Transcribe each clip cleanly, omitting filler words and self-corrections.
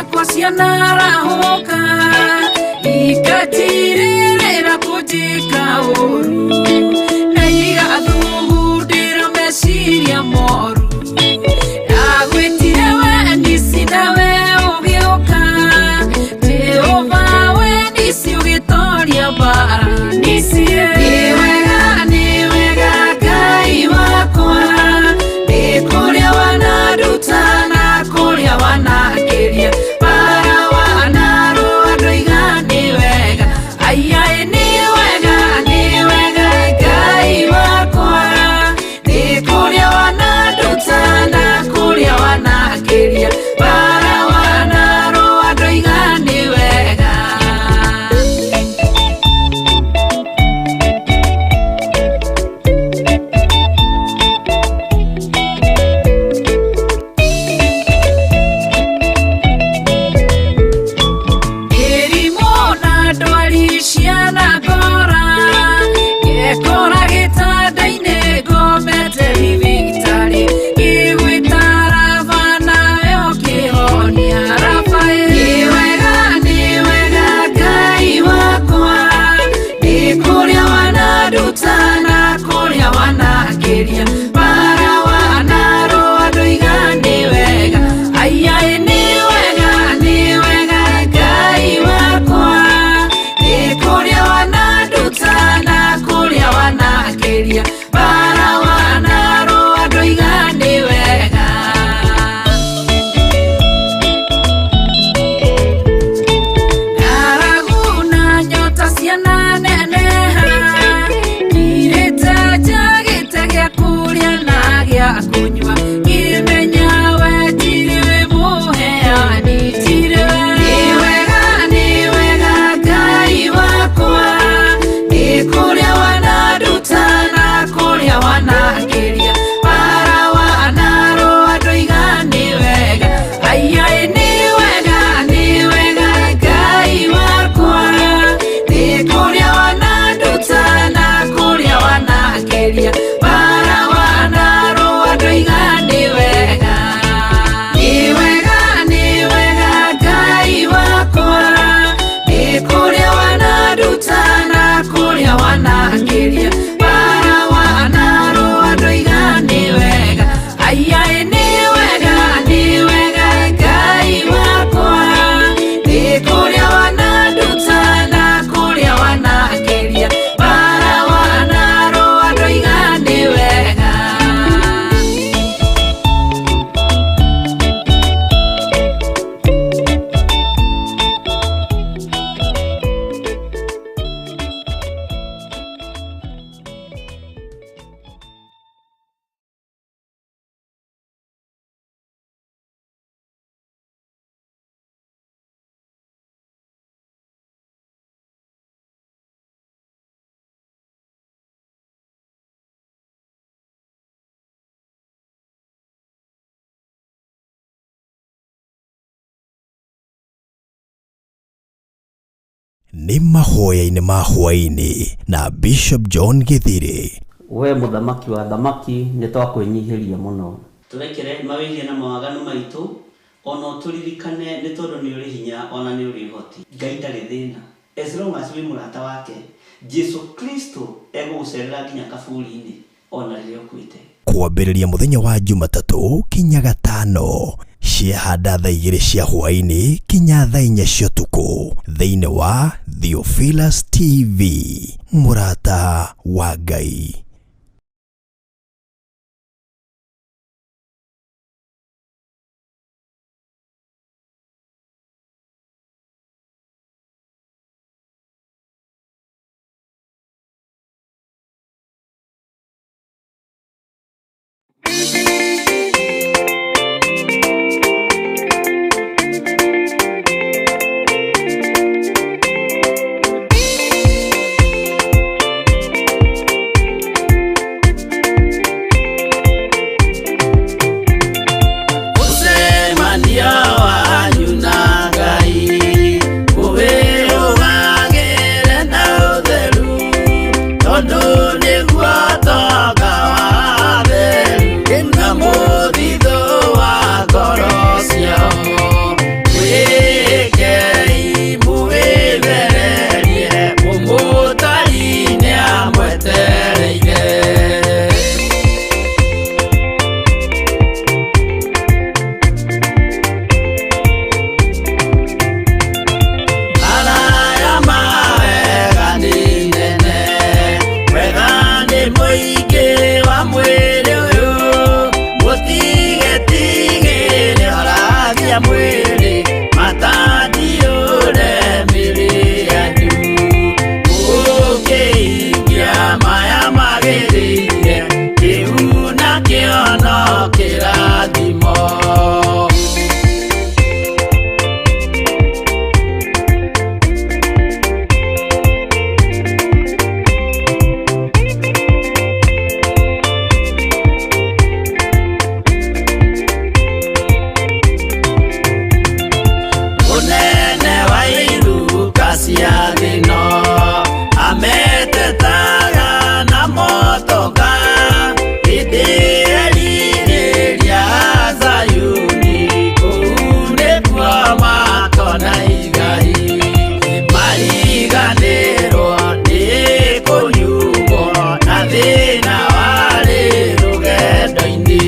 ciakwa cianarahoka ikatirĩrĩra kũnjĩka ũru na igathugundĩra meciria moru ndagwĩtire we nisi nawe ũgĩũka Jehova we nisi ũgĩtoria mbara nisi nĩ wega Ngai wakwa nĩ kũrĩa wanaruta na kũrĩa wanakĩria bara wanarũa ndoiga nĩ wega aiai nĩ wega Ngai wakwa nĩ kũrĩa wanaruta na kũrĩa wanakĩria bara wanarũa ndoiga nĩ wega ciana ngora ngekora gĩtanda-inĩ ngomete thibitarĩ ngĩgwĩtara bana yo kĩhonia Rafael nĩ wega Ngai wakwa nĩ kũrĩa wanaruta na kũrĩa wanakĩria bara wanarũa ndoiga nĩ wega aiai nĩ wega Ngai wakwa kũrĩa wanaruta na kũrĩa wanakĩria bara wanarũa ndoiga nĩ wega ng'aragu na nyota ciananeneha ngirĩte njagĩte gĩa kũrĩa na gĩa kũnyua ngĩmenya we tirĩ wĩ mũheani tirĩ nĩ wega Ngai wakwa nĩ kũrĩa wanaruta na kũrĩa wanakĩria bara wanarũa ndoiga nĩ wega aiai nĩ wega Ngai wakwa nĩ kũrĩa wanaruta na kũrĩa wanakĩria bara wanarũa ndoiga nĩ wega Ngai wakwa nĩ kũrĩa wanaruta na kũrĩa wanakĩria bara wanarũa ndoiga nĩ wega aiai nĩ wega Ngai wakwa nĩ kũrĩa wanaruta na kũrĩa wanakĩria bara wanarũa ndoiga nĩ wega Nĩ mahoya-inĩ ma Hwa-Ini na Bishop John Githiri. We mũthamaki wa thamaki nĩ twakwĩnyihĩria mũno. Tũrekere mawĩgie na mawaganu maitũ ona tũririkane nĩ tondũ nĩ ũrĩ hinya ona nĩ ũrĩ ũhoti. Ngai ndarĩ thĩna. As long as wĩ mũrata wake, Jesu Kristo egũgũcerera nginya kaburi-inĩ ona rĩrĩa ũkuĩte. Kwambĩrĩria mũthenya wa Jumatatũ kinya Gatano ciahanda thaa 2 cia Hwa-Ini kinya thaa 4 cia ũtukũ thĩinĩ wa Theophilus TV Murata wa Ngai. munene wa iruka cia thino ametetaga na motoka itirĩria Zayuni kuunĩkuo makona igai mariganĩrwo nĩ kũnyuguo na thĩna warĩ rũgendo-inĩ.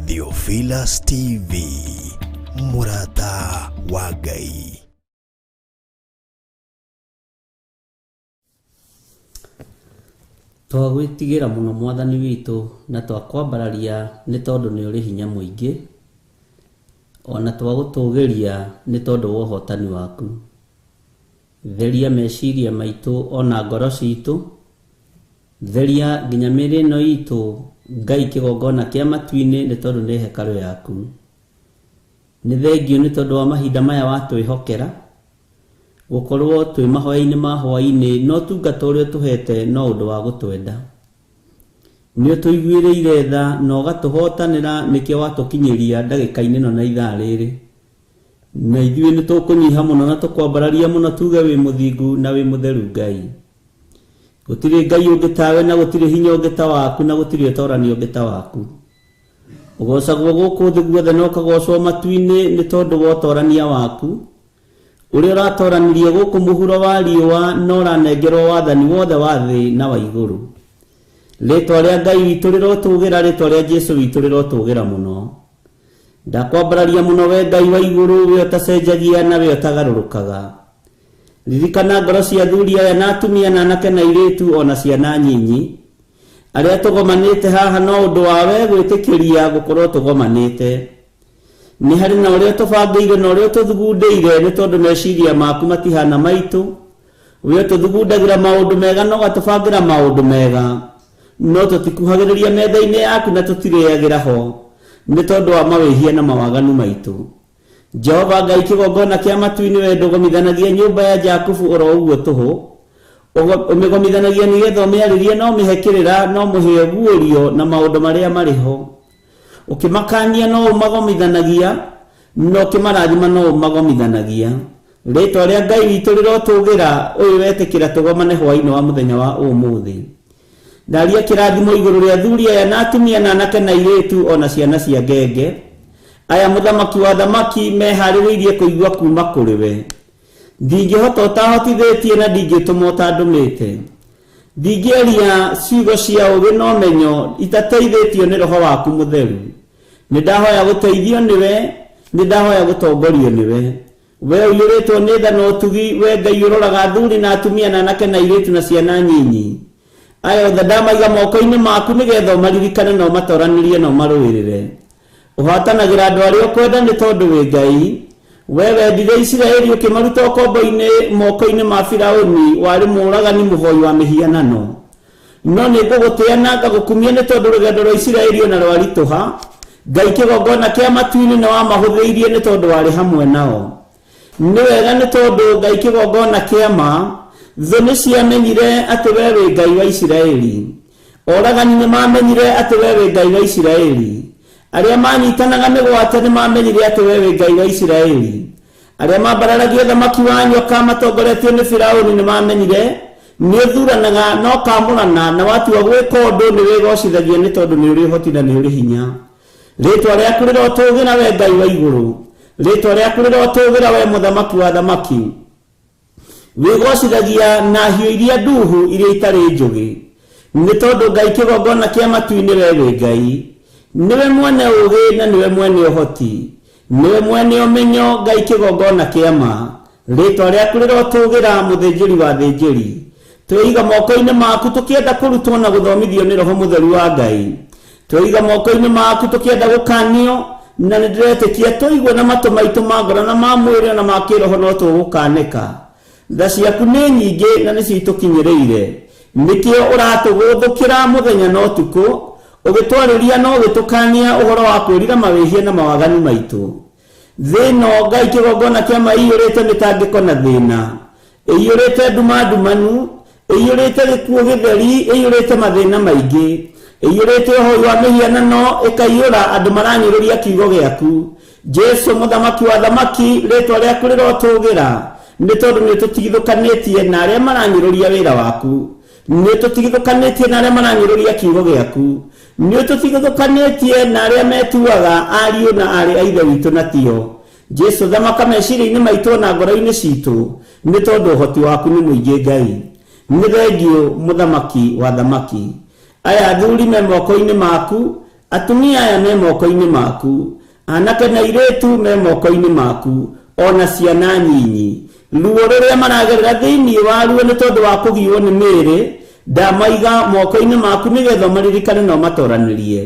Theophilus TV, Murata wa Ngai. Twagwĩtigĩra mũno Mwathani witũ na twakwambararia nĩ tondũ nĩ ũrĩ hinya mũingĩ, ona twagũtũgĩria nĩ tondũ wa ũhotani waku. Theria meciria maitũ ona ngoro citũ, theria nginya mĩĩrĩ ĩno itũ Ngai kĩgongona kĩa matu-inĩ nĩ tondũ nĩ hekarũ yaku. Nĩ thengio nĩ tondũ wa mahinda maya watwĩhokera gũkorwo twĩ mahoya-inĩ ma Hwa-Ini, no tungata ũrĩa tũhete no ũndũ wa gũtwenda. Nĩ ũtũiguĩrĩire tha na ũgatũhotanĩra, nĩkĩo watũkinyĩria ndagĩka-inĩ ĩno na ithaa rĩrĩ. Na ithuĩ nĩ tũkũnyiha mũno na tũkwambararia mũno tuge wĩ mũthingu na wĩ mũtheru Ngai. Gũtirĩ Ngai ũngĩ tawe na gũtirĩ hinya ũngĩ ta waku na gũtirĩ ũtoranio ũngĩ ta waku. Ũgocagwo gũkũ thĩ guothe na ũkagocwo matu-inĩ nĩ tondũ wa ũtorania waku, ũrĩa ũratoranirie gũkũ mũhuro wa riũa na ũranengerwo wathani wothe wa thĩ na wa igũrũ. Rĩtwa rĩa Ngai witũ rĩrotũgĩra, rĩtwa rĩa Jesũ witũ rĩrotũgĩra mũno. Ndakwambararia mũno we Ngai wa igũrũ, we ũtacenjagia na we ũtagarũrũkaga. Ririkana ngoro cia athuri aya na atumia na anake na airĩtu ona ciana nyinyi arĩa tũgomanĩte haha no ũndũ wa we gwĩtĩkĩria gũkorwo tũgomanĩte. Nĩ harĩ na ũrĩa tũbangĩire na ũrĩa tũthugundĩire nĩ tondũ meciria maku matihana maitũ. We tũthugundagĩra maũndũ mega na ũgatũbangĩra maũndũ mega, no tũtikuhagĩrĩria metha-inĩ yaku na tũtirĩagĩra ho nĩ tondũ wa mawĩhia na mawaganu maitũ. Jehova Ngai kĩgongona kĩa matu-inĩ we ndũgomithanagia nyũmba ya Jakubu oro ũguo tũhũ, ũmĩgomithanagia nĩgetha ũmĩarĩrie no ũmĩhekĩrĩra no ũmũhe guorio na maũndũ marĩa marĩ ho. Ũkĩmakania no ũmagomithanagia, no ũkĩmarathima no ũmagomithanagia. Rĩtwa rĩa Ngai witũ rĩrotũgĩra, ũyũ wetĩkĩra tũgomane hwa-inĩ wa mũthenya wa ũmũthĩ. Ndaria kĩrathimo igũrũ rĩa athuri aya na atumia na anake na airĩtu ona ciana cia ngenge aya mũthamaki wa thamaki meharĩrĩirie kũigua kuma kũrĩ we. Ndingĩhota ũtahotithĩtie na ndingĩtũma ũtandũmĩte. Ndingĩaria ciugo cia ũgĩ na ũmenyo itateithĩtio nĩ Roho waku mũtheru. Nĩ ndahoya gũteithio nĩwe, nĩ ndahoya gũtongorio nĩwe. We ũiyũrĩtwo nĩ tha na ũtugi, we Ngai ũroraga athuri na atumia na anake na airĩtu na ciana nyinyi. Aya othe ndamaiga moko-inĩ maku nĩgetha ũmaririkane na ũmatoranĩrie na ũmarũĩrĩre. Ũhotanagĩra andũ arĩa ũkwenda nĩ tondũ wĩ Ngai. We wendire Israeli ũkĩmaruta ũkombo-inĩ moko-inĩ ma Firaũni, warĩ mũũragani mũhoi wa mĩhianano. No nĩ ngũgũtĩa na ngagũkumia nĩ tondũ rũgendo rwa Israeli ona rwaritũha. Ngai kĩgongona kĩa matu-inĩ nĩ wamahũthĩirie nĩ tondũ warĩ hamwe nao. Nĩ wega nĩ tondũ Ngai kĩgongona kĩa ma, thũ nĩ ciamenyire atĩ we wĩ Ngai wa Israeli. Oragani nĩ mamenyire atĩ we wĩ Ngai wa Israeli. Arĩa manyitanaga mĩgwate nĩ mamenyire atĩ we wĩ Ngai wa Israeli. Arĩa mambararagia thamaki wa nyoka matongoretio nĩ Firaũni nĩ mamenyire nĩ ũthuranaga no kamũrana na watua gwĩka ũndũ nĩ wĩgocithagia nĩ tondũ nĩ ũrĩ ũhoti na nĩ ũrĩ hinya. Rĩtwa rĩaku rĩrotũgĩra we Ngai wa igũrũ. Rĩtwa rĩaku rĩrotũgĩra we mũthamaki wa thamaki. Wĩgocithagia na hiũ iria nduhu iria itarĩ njũgĩ. Nĩ tondũ Ngai kĩgongona kĩa matu-inĩ we wĩ Ngai. Niwe mwene ũgĩ na niwe mwene ũhoti. Niwe mwene ũmenyo, Ngai kĩgongona kĩa ma. Rĩtwa rĩaku rĩrotũgĩra mũthĩnjĩri wa thĩnjĩri. Twĩiga moko-inĩ maku tũkĩenda kũrutwo na gũthomithio nĩ Roho mũtheru wa Ngai. Twĩiga moko-inĩ maku tũkĩenda gũkanio na nĩ ndĩretĩkia tũigwe na matũ maitũ ma ngoro na ma mwĩrĩ na ma kĩroho no tũgũkanĩka. Tha ciaku nĩ nyingĩ na nĩcio itũkinyĩrĩire. Nĩkĩo ũratũgũthũkĩra mũthenya na ũtukũ, ũgĩtwarĩria no ũgĩtũkania ũhoro wa kwĩrira mawĩhia na mawaganu maitũ. Thĩno Ngai kĩgongona kĩa ma ĩiyũrĩte mĩtangĩko na thĩna, ĩiyũrĩte nduma ndumanu, ĩiyũrĩte gĩkuũ gĩtheri, ĩiyũrĩte mathĩna maingĩ, ĩiyũrĩte ũhoi wa mĩhianano, ĩkaiyũra andũ maranyũrũria kiugo gĩaku. Jesũ mũthamaki wa thamaki, rĩtwa rĩaku rĩrotũgĩra nĩ tondũ nĩ tũtigithũkanĩtie na arĩa maranyũrũria wĩra waku. Nĩ tũtigithũkanĩtie na arĩa maranyũrũria kiugo gĩaku. Nĩ tũtigithũkanĩtie na arĩa metuaga ariũ na arĩ a ithe witũ na tio. Jesũ thamaka meciria-inĩ maitũ na ngoro-inĩ citũ nĩ tondũ ũhoti waku nĩ mũingĩ Ngai. Nĩ thengio mũthamaki wa thamaki. Aya athuri me moko-inĩ maku, atumia aya me moko-inĩ maku, anake na airĩtu me moko-inĩ maku, ona ciana nyinyi. Ruo rũrĩa maragerera thĩinĩ wa ruo nĩ tondũ wa kũgiyo nĩ mĩĩrĩ, ndamaiga moko-inĩ maku nĩgetha maririkane na matoranĩrie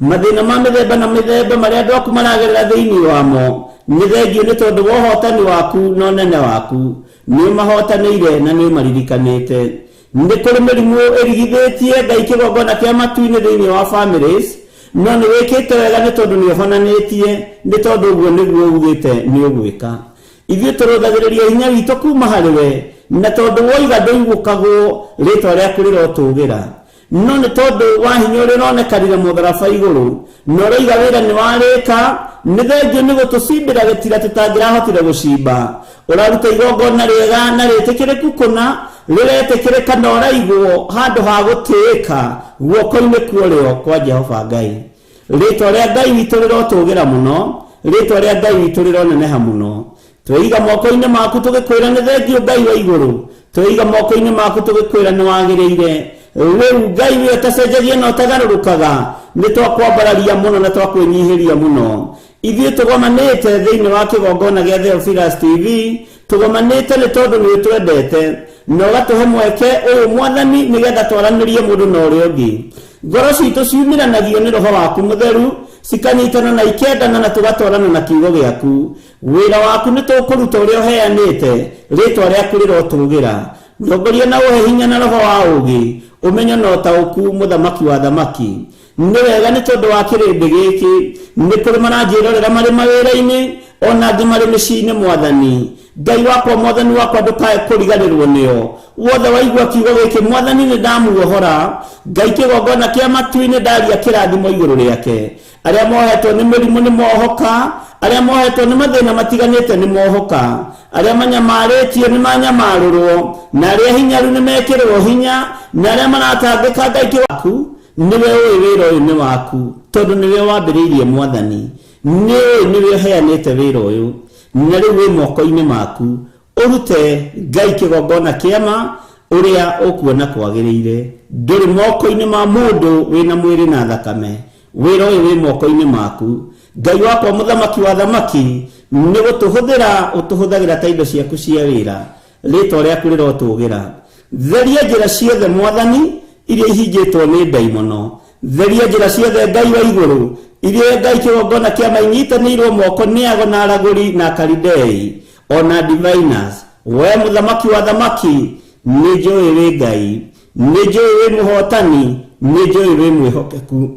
mathĩna ma mĩthemba na mĩthemba marĩa andũ aku maragerera thĩinĩ wamo. Nĩ thengio nĩ tondũ wa ũhotani waku na ũnene waku, nĩ ũmahotanĩire na nĩ ũmaririkanĩte. Nĩ kũrĩ mĩrimũ ĩrigithĩtie Ngai kĩgongona kĩa matu-inĩ thĩinĩ wa families, no nĩ wĩkĩte wega nĩ tondũ nĩ ũhonanĩtie, nĩ tondũ ũguo nĩguo ugĩte nĩ ũgwĩka. Ithuĩ tũrũthagĩrĩria hinya witũ kuma harĩ we, na tondũ woiga ndũigũkagwo rĩtwa rĩaku rĩrotũgĩra. No nĩ tondũ wa hinya ũrĩa ũronekanire mũtharaba igũrũ na ũroiga wĩra nĩ warĩka, nĩ thengio nĩ gũtũcimbĩra gĩtira tũtangĩrahotire gũcimba. Ũraruta igongona rĩega na rĩtĩkĩrĩku kũna, rĩretĩkĩrĩka na ũraigwo handũ ha gũtĩĩka guoko-inĩ kuorĩo kwa Jehova Ngai. Rĩtwa rĩa Ngai witũ rĩrotũgĩra mũno, rĩtwa rĩa Ngai witũ rĩroneneha mũno. Tweiga moko-inĩ maku tũgĩkwĩra nĩ thengio Ngai wa igũrũ, tweiga moko-inĩ maku tũgĩkwĩra nĩ wagĩrĩire. Rĩu Ngai wĩ ũtacenjagia na ũtagarũrũkaga, nĩ twakwambararia mũno na twakwĩnyihĩria mũno. Ithuĩ tũgomanĩte thĩinĩ wa kĩgongona gĩa Theophilus TV, tũgomanĩte nĩ tondũ nĩ twendete na ũgatũhe mweke ũyũ Mwathani nĩgetha twaranĩrie mũndũ na ũrĩa ũngĩ. Ngoro citũ ciumiranagio nĩ Roho waku Mũtheru, cikanyitana na ikendana na tũgatwarana na kiugo gĩaku. Wĩra waku nĩ tũkũruta ũrĩa ũheanĩte, rĩtwa rĩaku rĩrotũgĩra. Ndongoria na ũhe hinya na roho wa ũũgĩ, ũmenyo na ũtaũku mũthamaki wa thamaki. Nĩ wega nĩ tondũ wa kĩrĩndĩ gĩkĩ, nĩ kũrĩ maranjĩrorera marĩ mawĩra-inĩ, ona angĩ marĩ mĩciĩ-inĩ Mwathani. Ngai wakwa Mwathani wakwa ndũkae kũriganĩrwo nĩo. Wothe waigua kiugo gĩkĩ Mwathani nĩ ndamuohora. Ngai kĩgongona kĩa matu-inĩ ndaria kĩrathimo igũrũ rĩake. Arĩa mohetwo nĩ mĩrimũ nĩ mohoka, arĩa mohetwo nĩ mathĩna matiganĩte nĩ mohoka, arĩa manyamarĩtio nĩ manyamarũrwo, na arĩa hinyaru nĩ mekĩrwo hinya, na arĩa maratangĩka Ngai kĩwaku. Niwe ũĩ wĩra ũyũ nĩ waku, tondũ niwe wambĩrĩirie Mwathani, niwe ũheanĩte wĩra ũyũ, na rĩu wĩ moko-inĩ maku. Ũrute Ngai kĩgongona kĩama ũrĩa ũkuona kwagĩrĩire. Ndũrĩ moko-inĩ ma mũndũ wĩna mwĩrĩ na thakame, wĩra ũyũ wĩ moko-inĩ maku. Ngai wakwa mũthamaki wa thamaki, nĩ gũtũhũthĩra ũtũhũthagĩra ta indo ciaku cia wĩra, rĩtwa rĩaku rĩrotũgĩra. Theria njĩra ciothe Mwathani iria ihingĩtwo nĩ ndaimono, theria njĩra ciothe Ngai wa igũrũ iria Ngai kĩgongona kĩama inyitanĩirwo moko nĩ ago na aragũri na karidei ona diviners. We mũthamaki wa thamaki, nĩ njũĩ wĩ Ngai, nĩ njũĩ wĩ mũhotani, nĩ njũĩ wĩ mwĩhokeku.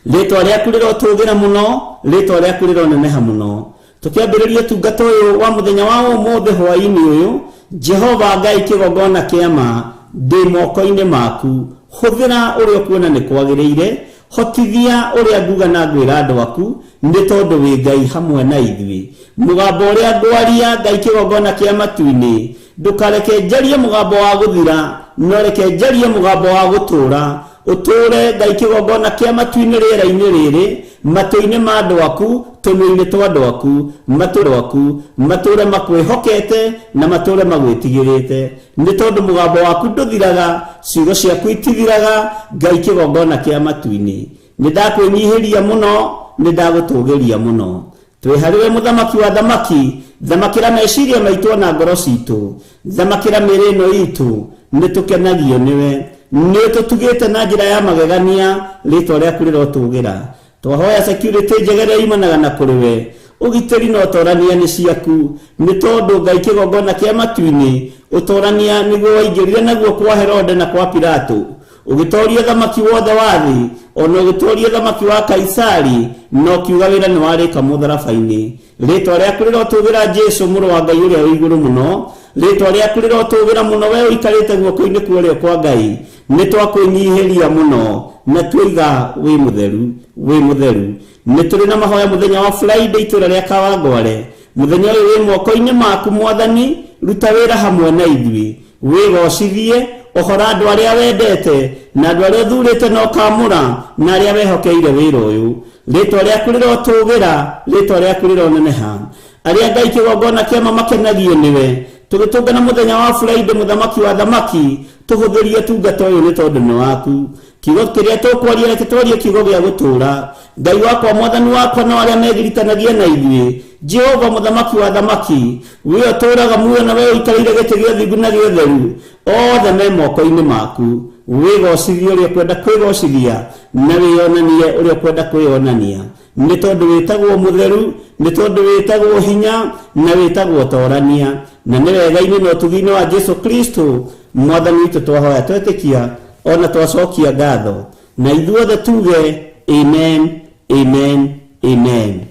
Rĩtwa rĩaku rĩrotũgĩra mũno, rĩtwa rĩaku rĩroneneha mũno. Tũkĩambĩrĩria tungata ũyũ wa mũthenya wa ũmũthĩ hwa-inĩ ũyũ, Jehova Ngai kĩgongona kĩama ndĩ moko-inĩ maku. Hũthĩra ũrĩa ũkuona nĩ kwagĩrĩire, hotithia ũrĩa nguga na ngwĩra andũ aku, nĩ tondũ wĩ Ngai hamwe na ithuĩ. Mũgambo ũrĩa ngwaria Ngai kĩgongona kĩa matu-inĩ, ndũkareke njarie mũgambo wa gũthira, no reke njarie mũgambo wa gũtũũra. Ũtũũre Ngai kĩgongona kĩa matu-inĩ rĩera-inĩ rĩrĩ, matũ-inĩ ma andũ aku, tũnua-inĩ twa andũ aku, matũũre waku, matũũre makwĩhokete na matũũre magwĩtigĩrĩte. Nĩ tondũ mũgambo waku ndũthiraga, ciugo ciaku itithiraga, Ngai kĩgongona kĩa matu-inĩ. Nĩ ndakwĩnyihĩria mũno, nĩ ndagũtũgĩria mũno. Twĩ harĩ we mũthamaki wa thamaki, thamakĩra meciria maitũ na ngoro citũ, thamakĩra mĩĩrĩ ĩno itũ, nĩ tũkenagio nĩwe. Nĩ tũtugĩte na njĩra ya magegania, rĩtwa rĩaku rĩrotũgĩra. Twahoya security njegere imanaga na kũrĩ we, ũgitĩri na ũtorania nĩ ciaku, nĩ tondũ Ngai kĩgongona kĩa matu-inĩ ũtorania nĩguo waingĩrire naguo kwa Herode na kwa Pilato, ũgĩtoria thamaki wothe wa thĩ, ona ũgĩtoria thamaki wa Kaisari, no kiuga wĩra nĩ warĩka mũtharaba-inĩ. Rĩtwa rĩaku rĩrotũgĩra Jesũ mũrũ wa Ngai ũrĩa wĩ igũrũ mũno, rĩtwa rĩaku rĩrotũgĩra mũno we ũikarĩte guoko-inĩ kuorĩo kwa Ngai. Nĩ twakwĩnyihĩria mũno na tuiga wĩ mũtheru, wĩ mũtheru. Nĩ tũrĩ na mahoya mũthenya wa Friday itũra rĩa Kawangware, mũthenya ũyũ wĩ moko-inĩ maku Mwathani, ruta wĩra hamwe na ithuĩ, wĩgocithie, ũhora andũ arĩa wendete na andũ arĩa ũthurĩte na ũkamũra na arĩa wehokeire wĩra ũyũ. Rĩtwa rĩaku rĩrotũgĩra, rĩtwa rĩaku rĩroneneha. Arĩa Ngai kĩgongona kĩama makenagio nĩwe, tũgĩtũngana mũthenya wa Friday mũthamaki wa thamaki, tũhũthĩrie tungata ũyũ nĩ tondũ nĩ waku. kiugo kiria tukwaria reke twarie kiugo gia gutura. Ngai wakwa mwathani wakwa na aria megiritanagia na ithuĩ, Jehova muthamaki wa thamaki, we atũraga muoyo na we ũikarĩire gĩtĩ gĩa ũthingu na gĩa ũtheru, othe me moko-inĩ maku. Wĩgocithie ũrĩa ũkwenda kwĩgocithia na wĩonanie ũrĩa ũkwenda kwĩonania, nĩ tondũ wĩtagwo mũtheru, nĩ tondũ wĩtagwo hinya na wĩtagwo torania, na nĩ wega-inĩ na ũtugi-inĩ wa Jesu Kristo mwathani witũ twahoya twetĩkia ona twacokia ngatho, na ithuothe tuge amen, amen, amen.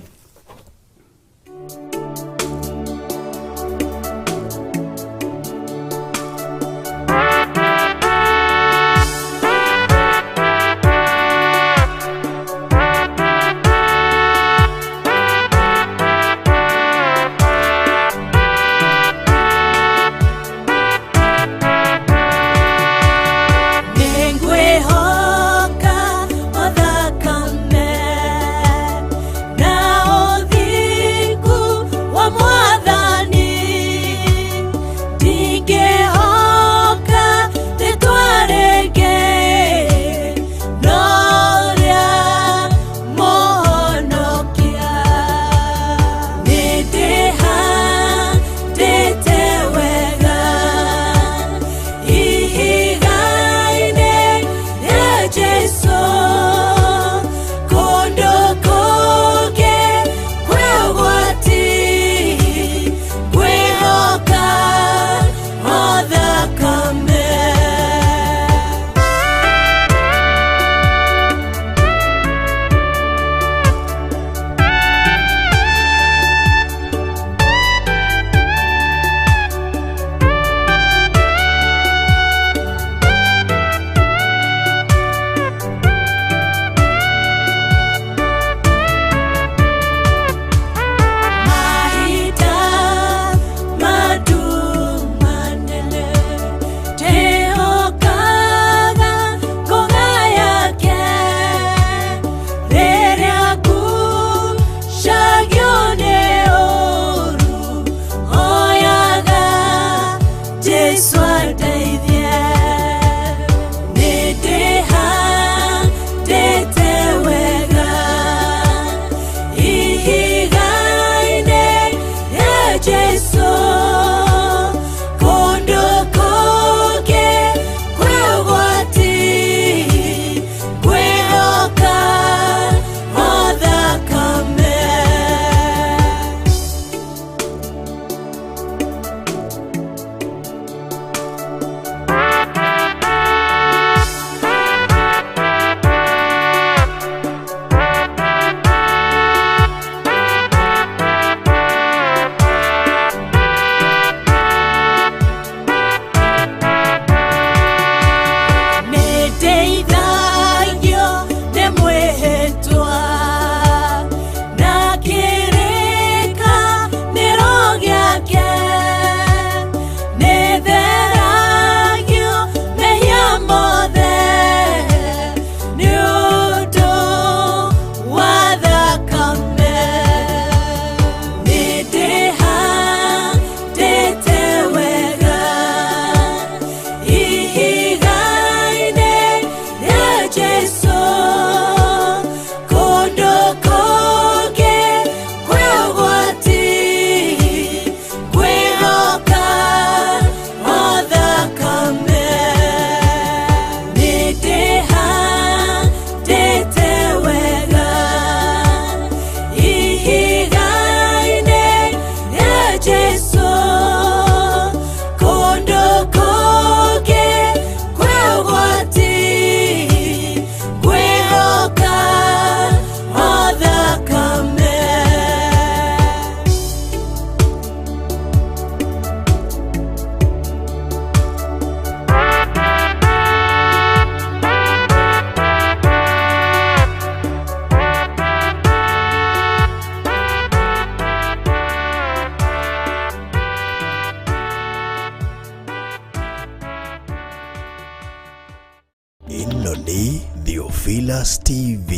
Ino ni Theophilus TV,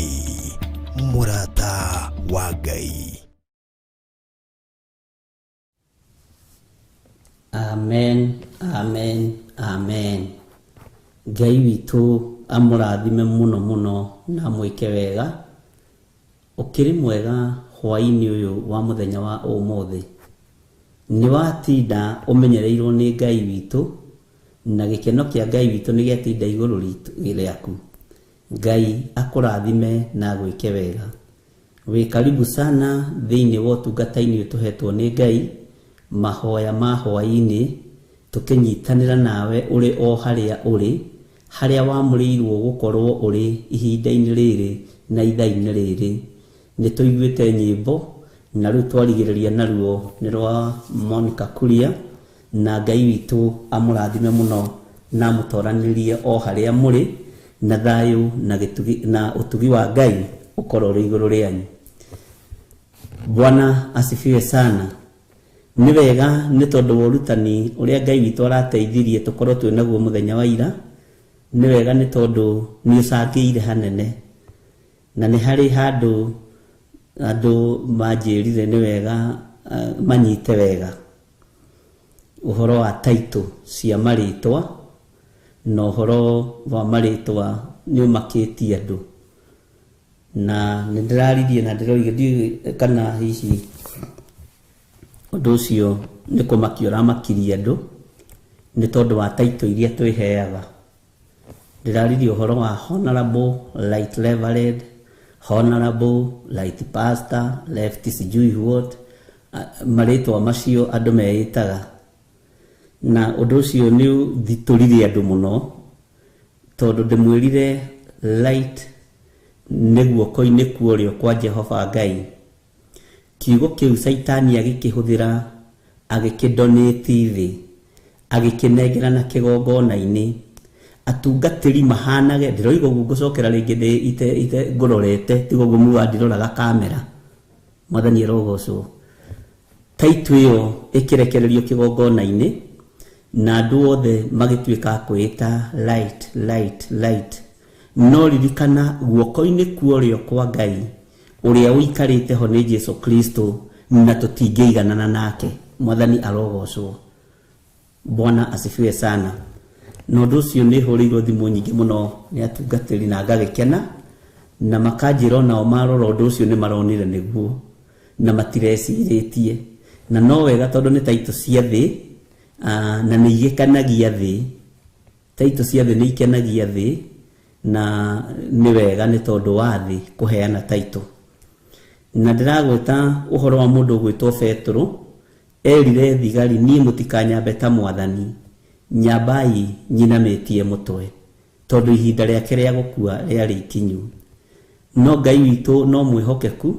Murata wa Ngai. Amen, amen, amen. Ngai witũ amurathime muno muno na mwike wega ukiri mwega hwa-ini uyu wa muthenya wa umuthi ni watinda umenyereirwo ni Ngai witu na gikeno kia Ngai witu ni giatinda iguru riaku. Ngai akurathime na gwike wega. We karibu sana thiini wa utungata-ini tuhetwo ni Ngai mahoya ma hwa-ini tukinyitanira nawe uri o haria uri haria wamurirwo gukorwo uri ihinda-ini riri na ithaa-ini riri. Ni tuiguite nyimbo na riu twarigiriria naruo ni rwa Monica Kuria na Ngai witu amurathime muno na mutoranirie o haria muri na thayu na utugi wa Ngai ukorwo ri iguru rianyu. Bwana asifiwe sana. Ni wega ni tondu wa urutani uria Ngai witu arateithirie tukorwo twi naguo muthenya wa ira. Ni wega ni tondu ni ucangiire hanene na ni hari handu andu manjirire ni wega manyite wega uhoro wa title cia maritwa na uhoro wa maritwa ni umakitie andu na ndiraririe na ndiroige kana hihi undu ucio ni kumakio ramakirie andu ni tondu wa title iria twiheaga. Ndiraririe uhoro wa honorable light reverend, honorable light pastor, left sijui what maritwa macio andu meitaga na undu ucio ni thituririe andu muno tondu ndimwirire light niguo koine kuorio kwa Jehova Ngai. Kiugo kiu Saitani agikihuthira agikidonate thi agikinengera na kigongona-ini atungatiri mahanage ndiroiga gucokera ringi ite ngororete tigo gumu ndiroraga kamera mwathani rogocwo taitu iyo ikirekererio kigongona-ini na andu othe magituika kwita light no ririkana guoko-ini kuorio kwa Ngai uria uikarite ho ni Jesu Kristo na tutingeiganana nake. Mwathani arogocwo. Bwana asifiwe sana. No nducio ni huriirwo thimu nyingi muno ni atungatiri na ngagikena na makanjira nao marora undu ucio ni maronire niguo na matireciiritie na no wega tondu ni taito cia thi na ni igikanagia thi. Taito cia thi ni ikenagia thi na ni wega ni tondu wa thi kuheana taito. Na ndiragwita uhoro wa mundu gwitwo Petro erire thigari ni mutikanyambe ta mwathani nyabai nyinametie mutwe tondu ihinda riake ria gukua riari ikinyu. No Ngai witu no mwihokeku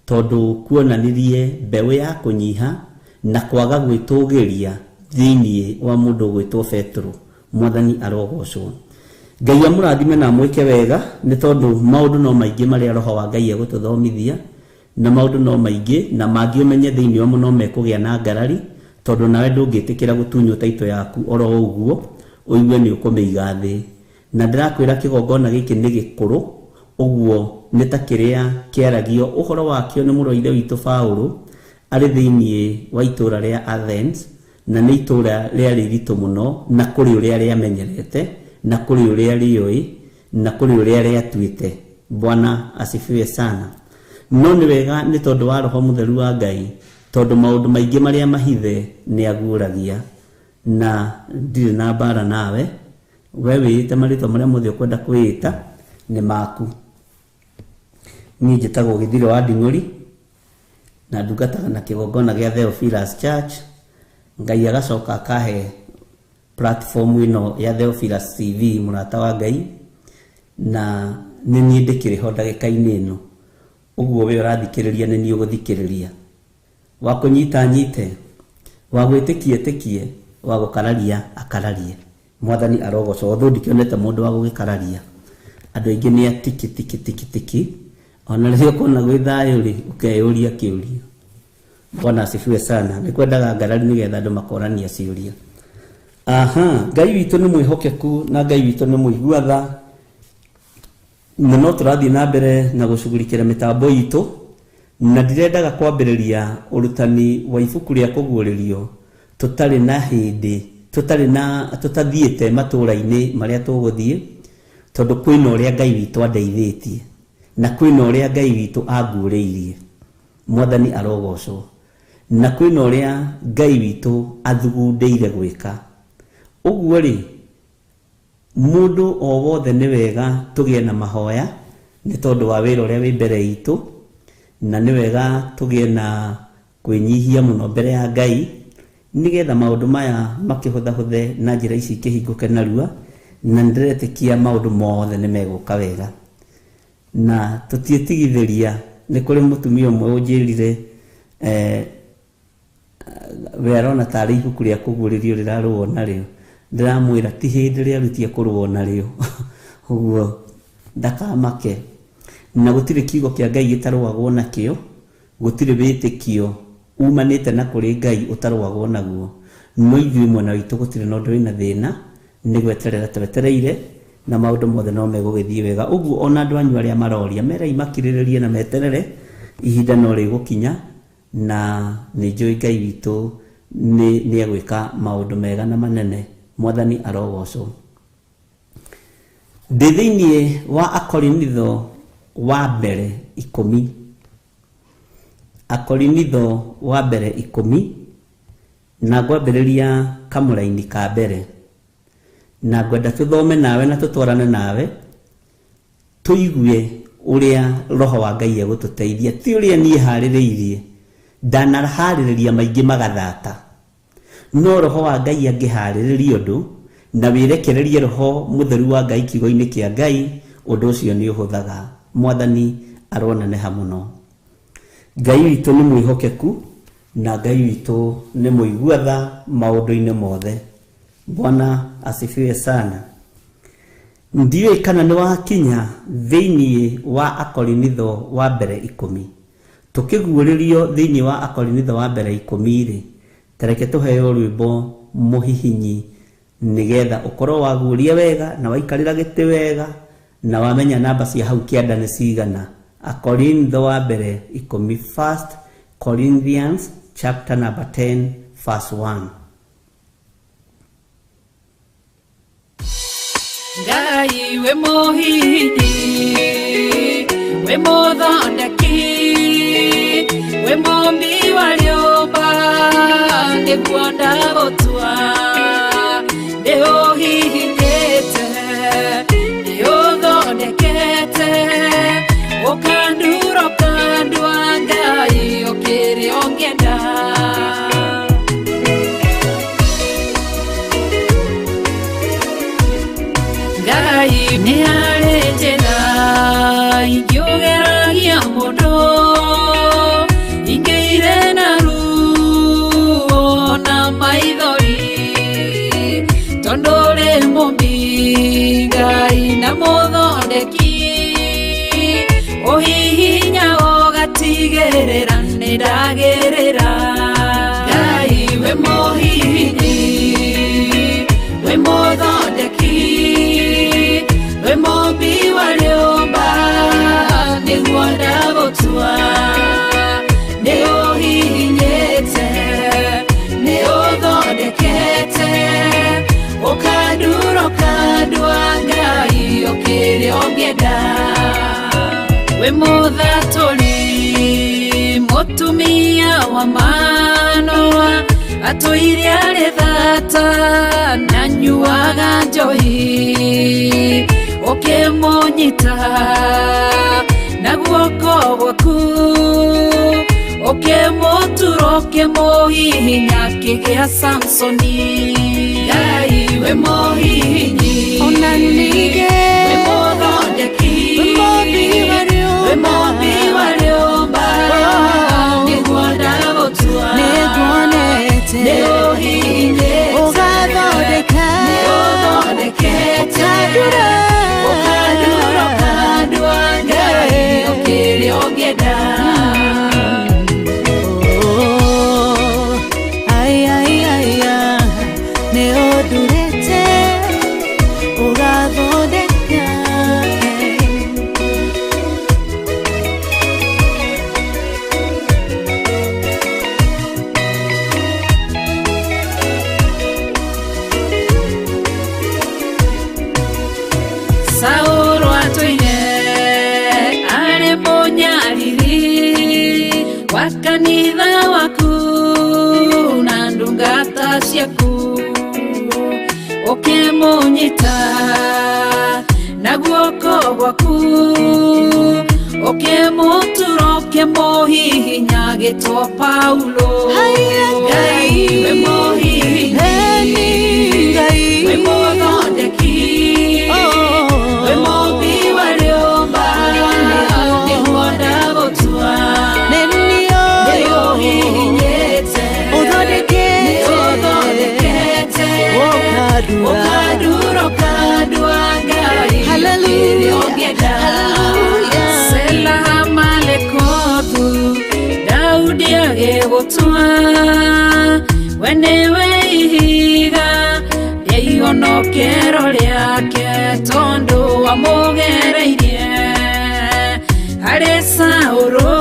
tondu kuonanirie mbeu ya kunyiha na kwaga gwitugiria thiini wa mundu gwitwo Petro. Mwathani arogocwo. Ngai amurathime na mwike wega ni tondu maundu no maingi maria roho wa Ngai egututhomithia na maundu no maingi na mangi umenye thiini wa muno mekugia na ngarari tondu nawe ndungitikira gutunywo taito yaku oro uguo uigue ni ukumeiga thi. Na ndirakwira kigongona giki ni gikuru uguo ni ta kiria kiaragio uhoro wakio ni muroire witu Paulo ari thiini wa itura ria Athens na ni itura ria riritu muno na kuri uria ria menyerete na kuri uria rioi na kuri uria ria tuite. Bwana asifiwe sana. No ni wega ni tondu wa roho mutheru wa Ngai tondu maundu maingi maria mahithe ni aguragia na ndiri na bara nawe we wite marito maria muthio kwenda kwita ni maku. Ni njitagwo Githiri wa Nding'uri na ndungataga na kigongona gia Theophilus Church. Ngai agacoka akahe platform ino ya Theophilus TV Murata wa Ngai na ni nie ndikiriho ndagika-ini ino uguo we urathikiriria ni nie uguthikiriria wa kunyita nyite wa gwitikie tikie wa gukararia akararie. Mwathani arogocwo. Tho ndikionete mundu wa gugikararia andu aingi ni atiki ona ririo kona gwi thayu ri ukeyuria kiuria. Bwana asifiwe sana. Nikwendaga ngarari nigetha andu makorania ciuria. Ngai witu ni mwihokeku na Ngai witu ni muiguatha na no turathie na mbere na gucugurikira mitambo itu na ndirendaga kwambiriria urutani wa ibuku ria kuguuririo tutari na hindi tutathiete matura-ini maria tuguthie tondu kwina uria Ngai witu andeithitie na kwina uria Ngai witu anguuriirie. Mwathani arogocwo. Na kwina uria Ngai witu athugundeire gwika. Uguo ri mundu o wothe ni wega tugie na mahoya ni tondu wa wira uria wi mbere itu, na ni wega tugie na kwinyihia muno mbere ya Ngai nigetha maundu maya makihutha na njira ici kihinguke narua, na ndiretekia maundu mothe ni meguka wega. Na tutietigithiria ni kuri mutumia umwe unjirire we arona tari ibuku ria kuguririo riraruo nario, ndiramwira ti hindi ria rutia kuruo nario. Uguo ndakamake. Na gutire kiugo kia Ngai gitaruagwo nakio, gutire witikio umanite na kuri Ngai utaruagwo naguo. No ithuĩ mwena witũ gutire na ũndũ wĩna thĩna, nĩ gweterera twetereire na maũndũ mothe no megũgĩthiĩ wega. Ũguo ona andũ anyu arĩa maroria merei makirĩrĩrie na meterere, ihinda no rĩgũkinya na nĩ njũĩ Ngai witũ nĩ egwĩka maũndũ mega na manene. Mwathani arogocwo. Ndĩ thĩinĩ wa Akorinitho wa mbere 10. Akorinitho wa mbere 10 na ngwambĩrĩria kamũraini ka mbere, na ngwenda tũthome nawe na tũtwarane nawe tũigue ũrĩa Roho wa Ngai egũtũteithia. Ti ũrĩa niĩ harĩrĩirie, ndanaharĩrĩria maingĩ magathata, no Roho wa Ngai angĩharĩrĩria ũndũ na wĩrekererie Roho Mũtheru wa Ngai kiugo-inĩ kĩa Ngai, ũndũ ũcio nĩ ũhũthaga. Mwathani aroneneha mũno. Ngai witũ nĩ mwĩhokeku na Ngai witũ nĩ mũiguatha maũndũ-inĩ mothe. Bwana asifiwe sana. Ndiwe kana nĩ wakinya thĩinĩ wa Akorinitho wa mbere 10. Tukiguũrĩrio thĩinĩ wa Akorinitho wa mbere 10 rĩ, tareke tũheo rwĩmbo mũhihinyi nigetha ũkorwo waguũria wega na waikarĩra gĩtĩ wega na wamenya namba cia hau kĩanda nĩ cigana. Akorinitho wa mbere 10, 1 Corinthians chapter number 10 verse 1. Ngai we mũhihinyi, we mũthondeki, we mũmbi wa rĩũmba, nĩguo ndagũtua, ndĩũhihinyĩte, ndĩũthondekete, ũkandura ũkandua Ngai ũkĩrĩa ũngĩenda. Ngai nĩ arĩ njĩra ingĩũgeragia mũndũ, ingĩire na ruo na maithori, tondũ rĩ mũmbi Ngai na mũthondeki, ũhihinya ũgatigĩrĩra nĩ ndagĩrĩra. Ngai we mũhihinyi, we mũthondeki, we mũmbi wa rĩũmba, nĩguo ndagũtua, nĩ ũhihinyĩte, nĩ ũthondekete, ũkandura ũkandua Ngai ũkĩrĩa ũngĩenda. We mũthatũri, mũtumia wa Manoa, atũire arĩ thata na nyuaga njohi, ũkĩmũnyita na guoko gwaku, ũkĩmũtura ũkĩmũhihinya akĩgĩa Samsoni. Ngai we mũhihinyi, ona ningĩ we mũthondeki, we mũmbi wa rĩũmba, nĩguo ndagũtua, nĩguonete, nĩũhihinyĩte, ũgathondeka, nĩũthondekete, ũkandura ũkandua Ngai ũkĩrĩa ũngĩenda. Nĩũndurĩte, ũgathondeka, ciaku ukimunyita na guoko gwaku ukimutura ukimuhihinya gitwa Paulo. Ngai we muhihinyi, Ngai we muthondeki, we muumbi wa rĩũmba, nĩguo ndagũtua, nĩguo hihinyĩte, ũthondekete, ũkandura ũkandua Ngai kĩrĩa ũngĩenda. Selah malekotu Daudi agĩgũtua, we nĩwe ihiga rĩa ihonokero rĩake, tondũ wamũgereirie harĩ Saũlũ,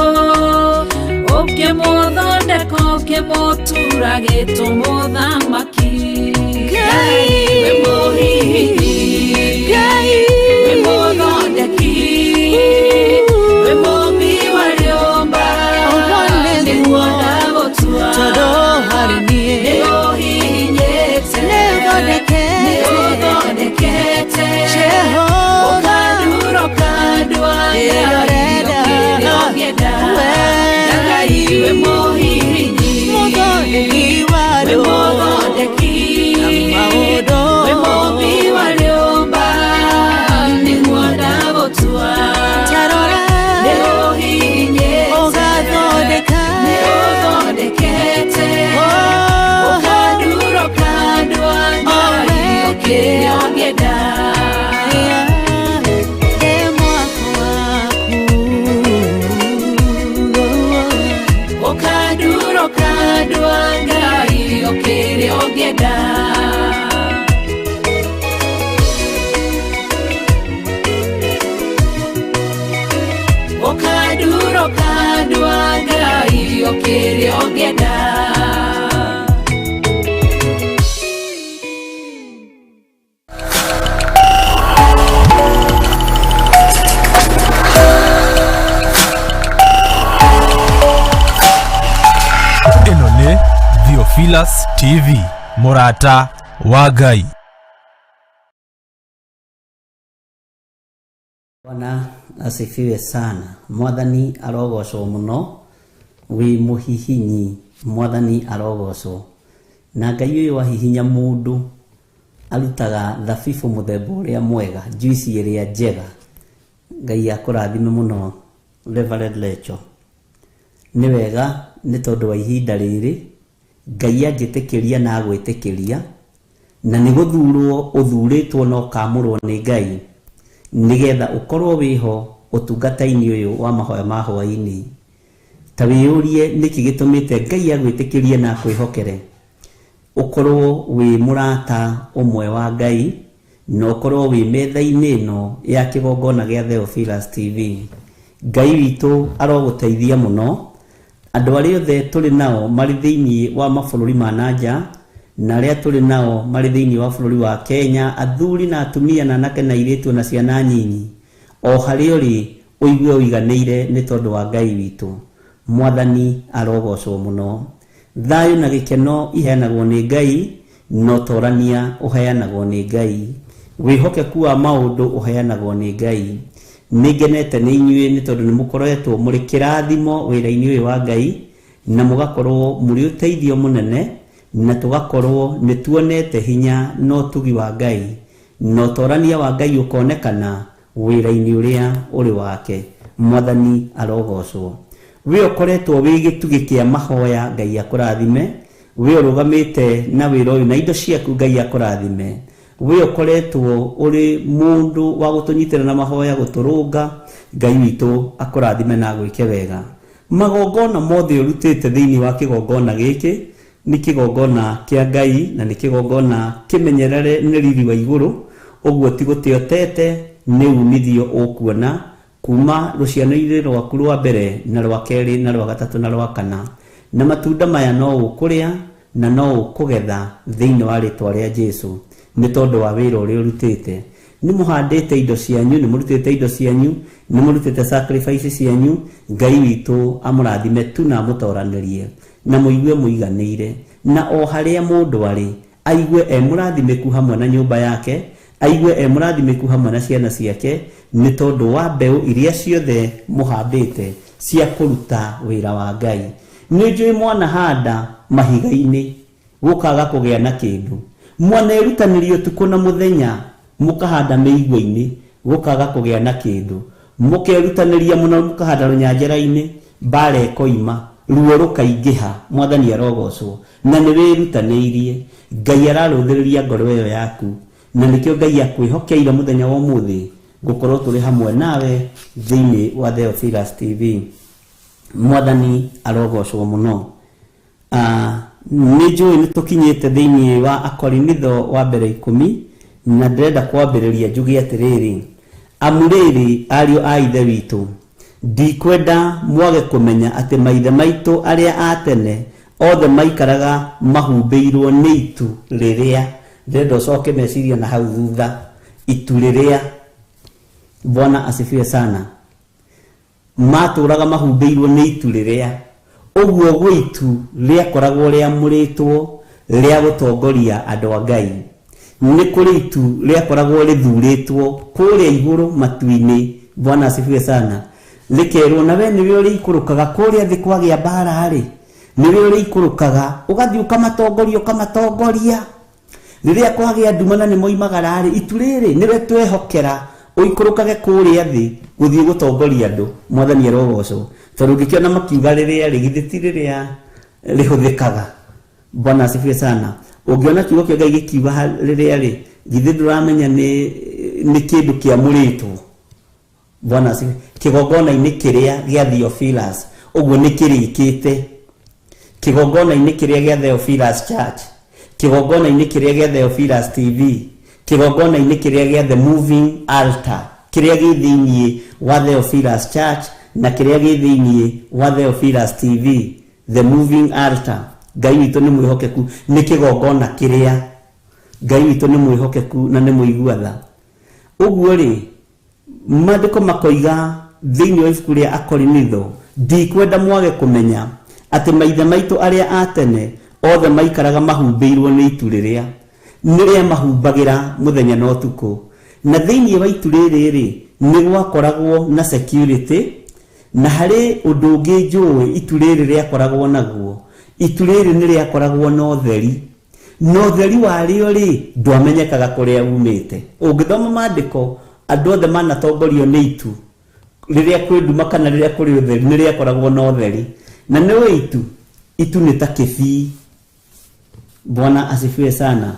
ũkĩmũthondeka ũkĩmũtura gĩtũ mũthamaki. Ngai we mũhihinyi, Ngai we mũthondeki, we mũũmbi wa rĩũmba, nĩguo ndagũtua, nĩũhihinyĩte, nĩũthondekete, ũkandura ũkandua Ngai kĩrĩa ũngĩenda. Ngai we mũhihinyi, we mũthondeki, we mũũmbi wa rĩũmba, nĩguo ndagũtua, nĩũhihinyĩte, nĩũthondekete, ũkandura ũkandua Ngai kĩrĩa ũngĩenda. Ũkandura ũkandua Ngai kĩrĩa ũngĩenda. Ũkandura ũkandua Ngai kĩrĩa ũngĩenda. Ĩno nĩ Theophilus TV, Murata wa Ngai. Bwana asifiwe sana. Mwathani arogocwo muno, wi muhihinyi, Mwathani arogocwo. Na Ngai uyu wahihinya mundu arutaga thabibu muthemba uria mwega, juice iria njega. Ngai akurathime muno Reverend Lecho. Ni wega ni tondu wa ihinda riri Ngai angitikiria na agwitikiria, na ni guthurwo uthuritwo no kamurwo ni Ngai, nigetha ukorwo wiho utungata-ini uyu wa mahoya ma Hwa-Ini. Ta wiyurie niki gitumite Ngai agwitikirie na kwihokere, ukorwo wi murata umwe wa Ngai, no ukorwo wi metha-ini ino ya kigongona gia Theophilus TV. Ngai witu aroguteithia muno. Andu aria othe tuli nao mari thiini wa mabũrũri ma nanja, na aria tuli nao mari thiini wa bũrũri wa Kenya, athuri na atumia na anake na airĩtu na ciana nyinyi, o harĩa ũrĩ ũigue ũiganĩire nĩ tondũ wa Ngai witu. Mwathani arogocwo muno. Thayo na gĩkeno iheanagwo nĩ Ngai, no torania ũheanagwo nĩ Ngai. Wĩhokeku wa maũndũ ũheanagwo nĩ Ngai. Nigenete nĩ inyuĩ nĩ tondũ nĩ mũkoretwo mũrĩ kĩrathimo wĩra-inĩ ũyũ wa Ngai, na mũgakorwo mũrĩ ũteithio mũnene, na tũgakorwo nĩ tuonete hinya no ũtugi wa Ngai, no torania wa Ngai ũkonekana wĩra-inĩ ũrĩa ũrĩ wake. Mwathani arogocwo. We ũkoretwo wĩ gĩtugĩ kĩa mahoya, Ngai akũrathime. We ũrũgamĩte na wĩra ũyũ na indo ciaku, Ngai akũrathime. We ũkoretwo ũrĩ mundu wa gũtũnyitĩra na mahoya gũtũrũnga, Ngai witũ akũrathime na gwĩke wega. Magongona mothe ũrutĩte thĩinĩ wa kĩgongona gĩkĩ nĩ kĩgongona kĩa Ngai, na nĩ kĩgongona kĩmenyerere nĩ riri wa igũrũ, ũguo ti gũtĩotete, nĩ umithio ũkuona kuma rũciano-inĩ rwaku rwa mbere na rwa kerĩ na rwa gatatũ na rwa kana. Na matunda maya no ũkũrĩa na no ũkũgetha thĩinĩ wa rĩtwa rĩa Jesu, nĩ tondũ wa wĩra ũrĩa ũrutĩte. Nĩ mũhandĩte indo cianyu, nĩ mũrutĩte indo cianyu, nĩ mũrutĩte sacrifice cianyu. Ngai witũ amũrathime tu na amũtoranĩrie na mũigue mũiganĩire. na o haria mundu ari aigue mũrathimeku hamwe na nyũmba yake, aigue mũrathimeku hamwe na ciana ciake, nĩ tondũ wa mbeũ iria ciothe mũhandĩte cia kũruta wĩra wa Ngai. Nĩ njũĩ mwana handa mahiga-inĩ gũkaga kũgĩa na kĩndũ, mwana erutanĩria ũtukũ na mũthenya mũkahanda mĩigua-inĩ gũkaga kũgĩa na kĩndũ, mũkerutanĩria mũno mũkahanda rũnyanjara-inĩ mbara ĩkoima, ruo rũkaingĩha, Mwathani arogocwo, na nĩ wĩrutanĩirie. Ngai ararũthĩrĩria ngoro ĩyo yaku, na nĩkĩo Ngai akwĩhokeire mũthenya wa ũmũthĩ gũkorwo tũrĩ hamwe nawe thĩinĩ wa Theophilus TV. Mwathani arogocwo mũno. Nĩ njũĩ nĩ tũkinyĩte thĩinĩ wa Akorinitho wa mbere 10, na ndĩrenda kwambĩrĩria njuge atĩrĩrĩ, amũrĩrĩ ariũ a ithe witũ, ndikwenda mwage kũmenya atĩ maithe maitũ arĩa a tene othe maikaraga mahumbĩirwo nĩ itu rĩrĩa, ndĩrenda ũcoke meciria na hau thutha, itu rĩrĩa. Bwana asifiwe sana. Matũraga mahumbĩirwo nĩ itu rĩrĩa, ũguo gwĩtu rĩakoragwo rĩamũrĩtwo rĩa gũtongoria andũ a Ngai. Nĩ kũrĩ itu rĩakoragwo rĩthurĩtwo kũrĩa igũrũ matu-inĩ. Bwana asifiwe sana. Rĩkerwo nawe nĩwe ũrĩikũrũkaga kũrĩa thĩ kwagĩa mbara rĩ, nĩwe ũrĩikũrũkaga ũgathiĩ ũkamatongoria. Rĩrĩa kwagĩa nduma na nĩmoimagara rĩ, itu rĩrĩ nĩwe twehokera ũikũrũkage kũrĩa thĩ gũthiĩ gũtongoria andũ. Mwathani arogocwo. Tondũ ũngĩkĩona makiuga rĩrĩa rĩgithĩ ti rĩrĩa rĩhũthĩkaga. Bwana asifiwe sana. Ũngĩona kiugo kĩa Ngai gĩkiuga rĩrĩa rĩ, githĩ ndũramenya nĩ kĩndũ kĩamũrĩtwo. Bwana asifiwe. Kĩgongona-inĩ kĩrĩa gĩa Theophilus, ũguo nĩ kĩrĩkĩte. Kĩgongona-inĩ kĩrĩa gĩa Theophilus Church, kĩgongona-inĩ kĩrĩa gĩa Theophilus TV, kĩgongona-inĩ kĩrĩa gĩa The Moving Altar, kĩrĩa gĩ thĩinĩ wa Theophilus Church na kĩrĩa gĩ thĩinĩ wa Theophilus TV, The Moving Altar. Ngai witũ nĩ mwĩhokeku, nĩ kĩgongona kĩrĩa. Ngai witũ nĩ mwĩhokeku na nĩ mũiguatha. Ũguo rĩ, maandĩko makoiga thĩinĩ wa ibuku rĩa Akorinitho, ndikwenda mwage kũmenya atĩ maithe maitũ arĩa a tene othe maikaraga mahumbĩirwo nĩ itu rĩrĩa, nĩrĩa mahumbagĩra mũthenya na ũtukũ. Na thĩinĩ wa itu rĩrĩ rĩ, nĩ gwakoragwo na security, na harĩ ũndũ ũngĩ njũĩ itu rĩrĩ rĩakoragwo naguo. Itu rĩrĩ nĩ rĩakoragwo na ũtheri, na ũtheri warĩo rĩ, ndwamenyekaga kũrĩa umĩte. Ũngĩthoma maandĩko, andũ othe manatongorio nĩ itu, rĩrĩa kwĩ nduma kana rĩrĩa kũrĩ ũtheri, nĩ rĩakoragwo na ũtheri. Na nĩ itu nĩ ta kĩbii. Bwana asifiwe sana.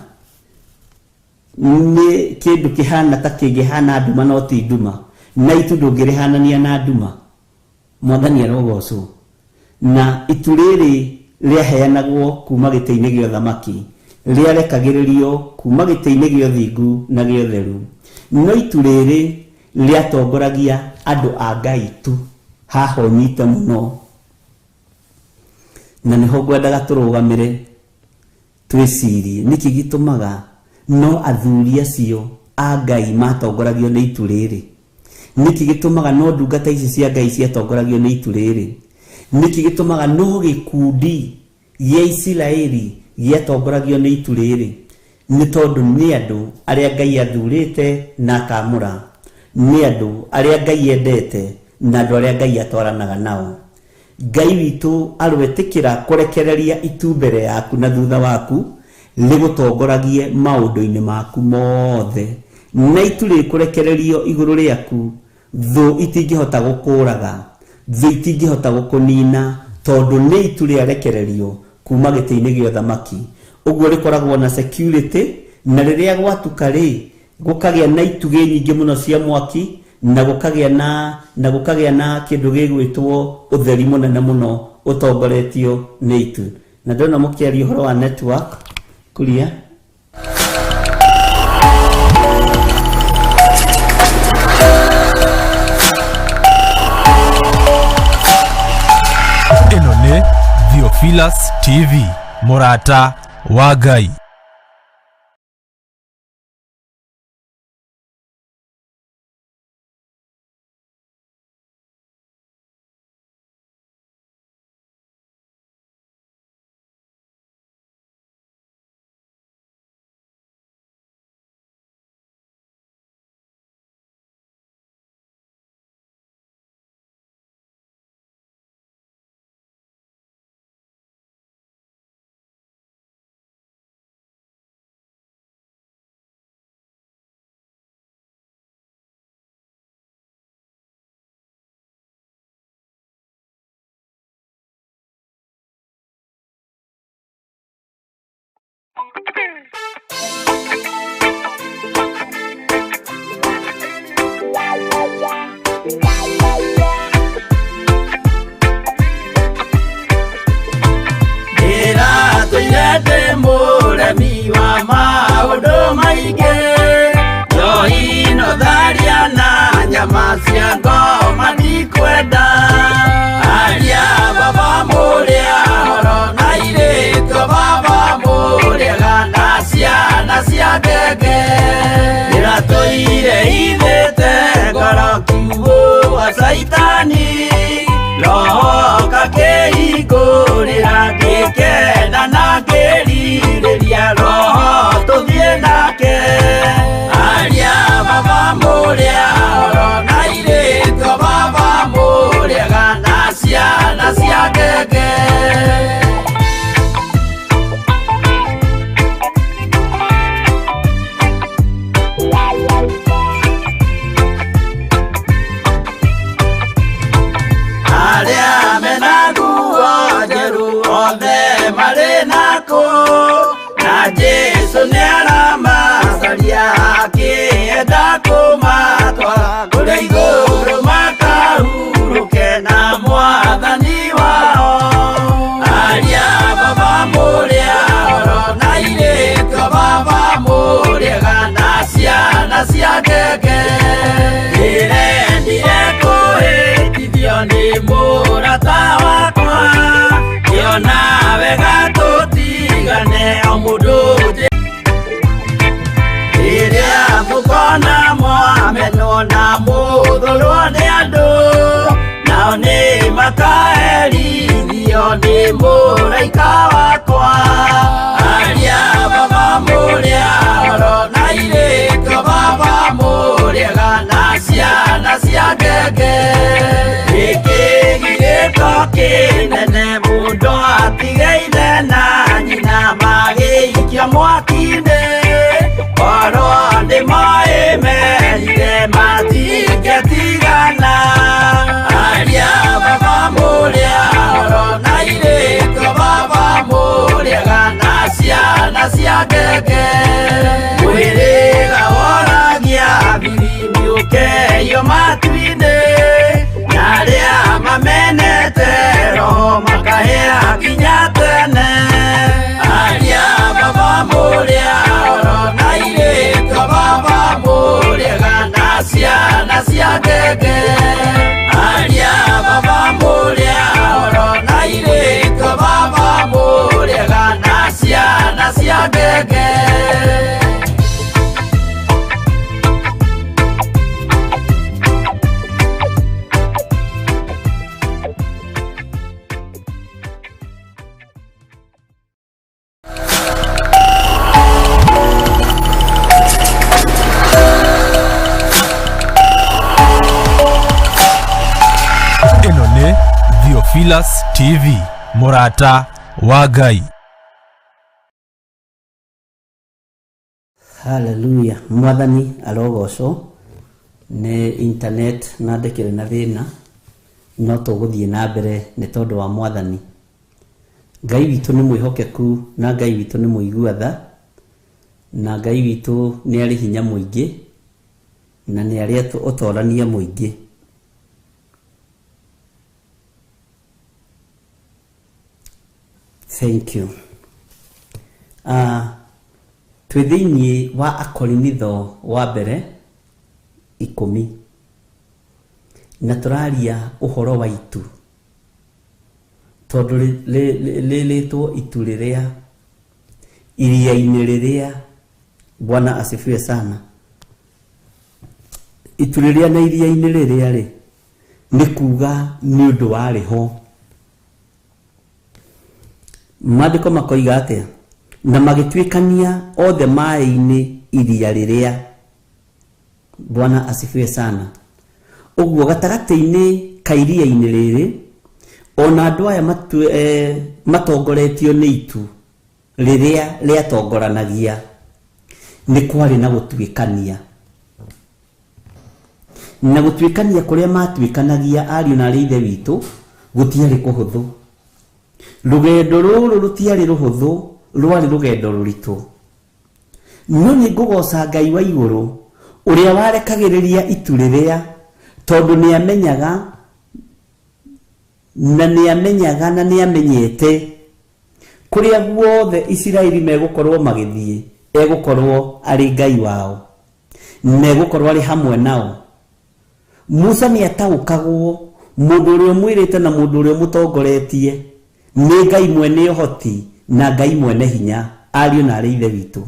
Nĩ kĩndũ kĩhana ta kĩngĩhana nduma no ti nduma, na itu ndũngĩrĩhanania na nduma. Mwathani arogocwo. Na itu rĩrĩ rĩaheanagwo kuma gĩtĩ-inĩ gĩa ũthamaki, rĩarekagĩrĩrio kuma gĩtĩ-inĩ gĩa ũthingu na gĩa ũtheru. No itu rĩrĩ rĩatongoragia andũ a Ngai tu, haha ũnyite mũno. Na nĩho ngwendaga tũrũgamĩre twĩcirie nĩkĩ gĩtũmaga no athuri acio a Ngai matongoragio nĩ itu rĩrĩ. Nĩkĩ gĩtũmaga no ndungata ici cia Ngai ciatongoragio nĩ itu rĩrĩ. Nĩkĩ gĩtũmaga no gĩkundi gĩa Isiraeli gĩatongoragio nĩ itu rĩrĩ. Nĩ tondũ nĩ andũ arĩa Ngai athurĩte na akamũra, nĩ andũ arĩa Ngai endete na andũ arĩa Ngai atwaranaga nao. Ngai witũ arwetĩkĩra kũrekereria itu mbere yaku na thutha waku rĩgũtongoragie maũndũ-inĩ maku mothe. Na itu rĩkũrekererio igũrũ rĩaku, thũ itingĩhota gũkũraga, thũ itingĩhota gũkũnina, tondũ nĩ itu rĩarekererio kuma gĩtĩ-inĩ gĩa ũthamaki. Ũguo rĩkoragwo na security, na rĩrĩa gwatuka rĩ, gũkagĩa na itugĩ nyingĩ mũno cia mwaki, na gũkagĩa na kĩndũ gĩgwĩtwo ũtheri mũnene mũno ũtongoretio nĩ itu. Na ndona mũkĩaria ũhoro wa network kuria. Ĩno nĩ Theophilus TV, Murata wa Ngai. Muremi wa maundu maingi yohino tharia na nyama cia ngoma ndikwenda aria baba muria horo na iritũ baba muriaga na ciana cia ngenge ndiratũire ithĩte ngoro kiugo wa Saitani roho kakĩhingũrĩra ngĩkena na ngĩrirĩria roho tũthiĩ nake aria baba mũrĩa horo na irĩtũ baba mũrĩaga na ciana cia ngenge aria mena nguo njerũ othe marĩ nako na Jesu nĩaramacaria akĩenda kũmatwara kũrĩa igũrũ makahurũke na Mwathani wao aria baba mũrĩa horo na irĩtũ baba mũrĩaga na ciana cia ngenge ndĩrendire kũhĩtithio nĩ mũrata wakwa kĩona wega tũtigane o mũndũ rĩrĩa mũkona mwamenwo na mũthũrwo nĩ andũ nao nĩ makaherithio nĩ mũraika wakwa aria baba mũrĩa horo na irĩtũ baba mũrĩaga na ciana cia ngenge gĩkĩ gĩgĩko kĩnene mũndũ atigeire na nyina magĩikia mwaki-inĩ oro nĩmoĩ merire matingĩtigana aria baba mũrĩa horo na irĩtũ baba mũrĩaga na ciana cia ngenge mwĩrĩga woragia birimi ũkeyo matu-inĩ na arĩa mamenete roho makahĩa nginya tene aria baba mũrĩa horo na irĩtũ baba mũrĩaga na ciana cia ngenge aria baba mũrĩa horo na irĩtũ baba mũrĩaga na ciana cia ngenge ĩno nĩ Theophilus TV Murata wa Ngai. Hallelujah. Mwathani arogocwo nĩ internet na ndekere na thĩna no tũgũthiĩ na mbere nĩ tondũ wa Mwathani. Ngai witũ nĩ mwĩhokeku na Ngai witũ nĩ mũigua-tha na Ngai witũ nĩ arĩ hinya mũingĩ na nĩ arĩ ũtorania mũingĩ. Thank you. Twĩ thĩinĩ wa Akorinitho wa mbere 10 na tũraria ũhoro wa itu tondũ rĩrĩtwo itu rĩrĩa iria-inĩ rĩrĩa Bwana asifiwe sana. Itu rĩrĩa na iria-inĩ rĩrĩa rĩ nĩ kuga nĩ ũndũ warĩ ho. Maandĩko makoiga atĩa? Na magĩtuĩkania othe maĩ-inĩ iria rĩrĩa. Bwana asifiwe sana. Ũguo gatagatĩ-inĩ ka iria-inĩ rĩrĩ ona andũ aya matongoretio nĩ itu rĩrĩa rĩatongoranagia nĩ kwarĩ na gũtuĩkania. Na gũtuĩkania kũrĩa matuĩkanagia ariũ na ithe witũ gũtiarĩ kũhũthũ. Rũgendo rũrũ rũtiarĩ rũhũthũ, rwarĩ rũgendo rũritũ. no nĩ ngũgoca Ngai wa igũrũ ũrĩa warekagĩrĩria itu rĩrĩa, tondũ nĩ amenyaga na nĩ amenyete kũrĩa guothe Isiraeli megũkorwo magĩthiĩ egũkorwo arĩ Ngai wao na egũkorwo arĩ hamwe nao. Musa nĩ ataũkagwo mũndũ ũrĩa mwĩrĩte na mũndũ ũrĩa mũtongoretie nĩ Ngai mwene ũhoti na Ngai mwene hinya, ariũ na arĩ ithe witũ.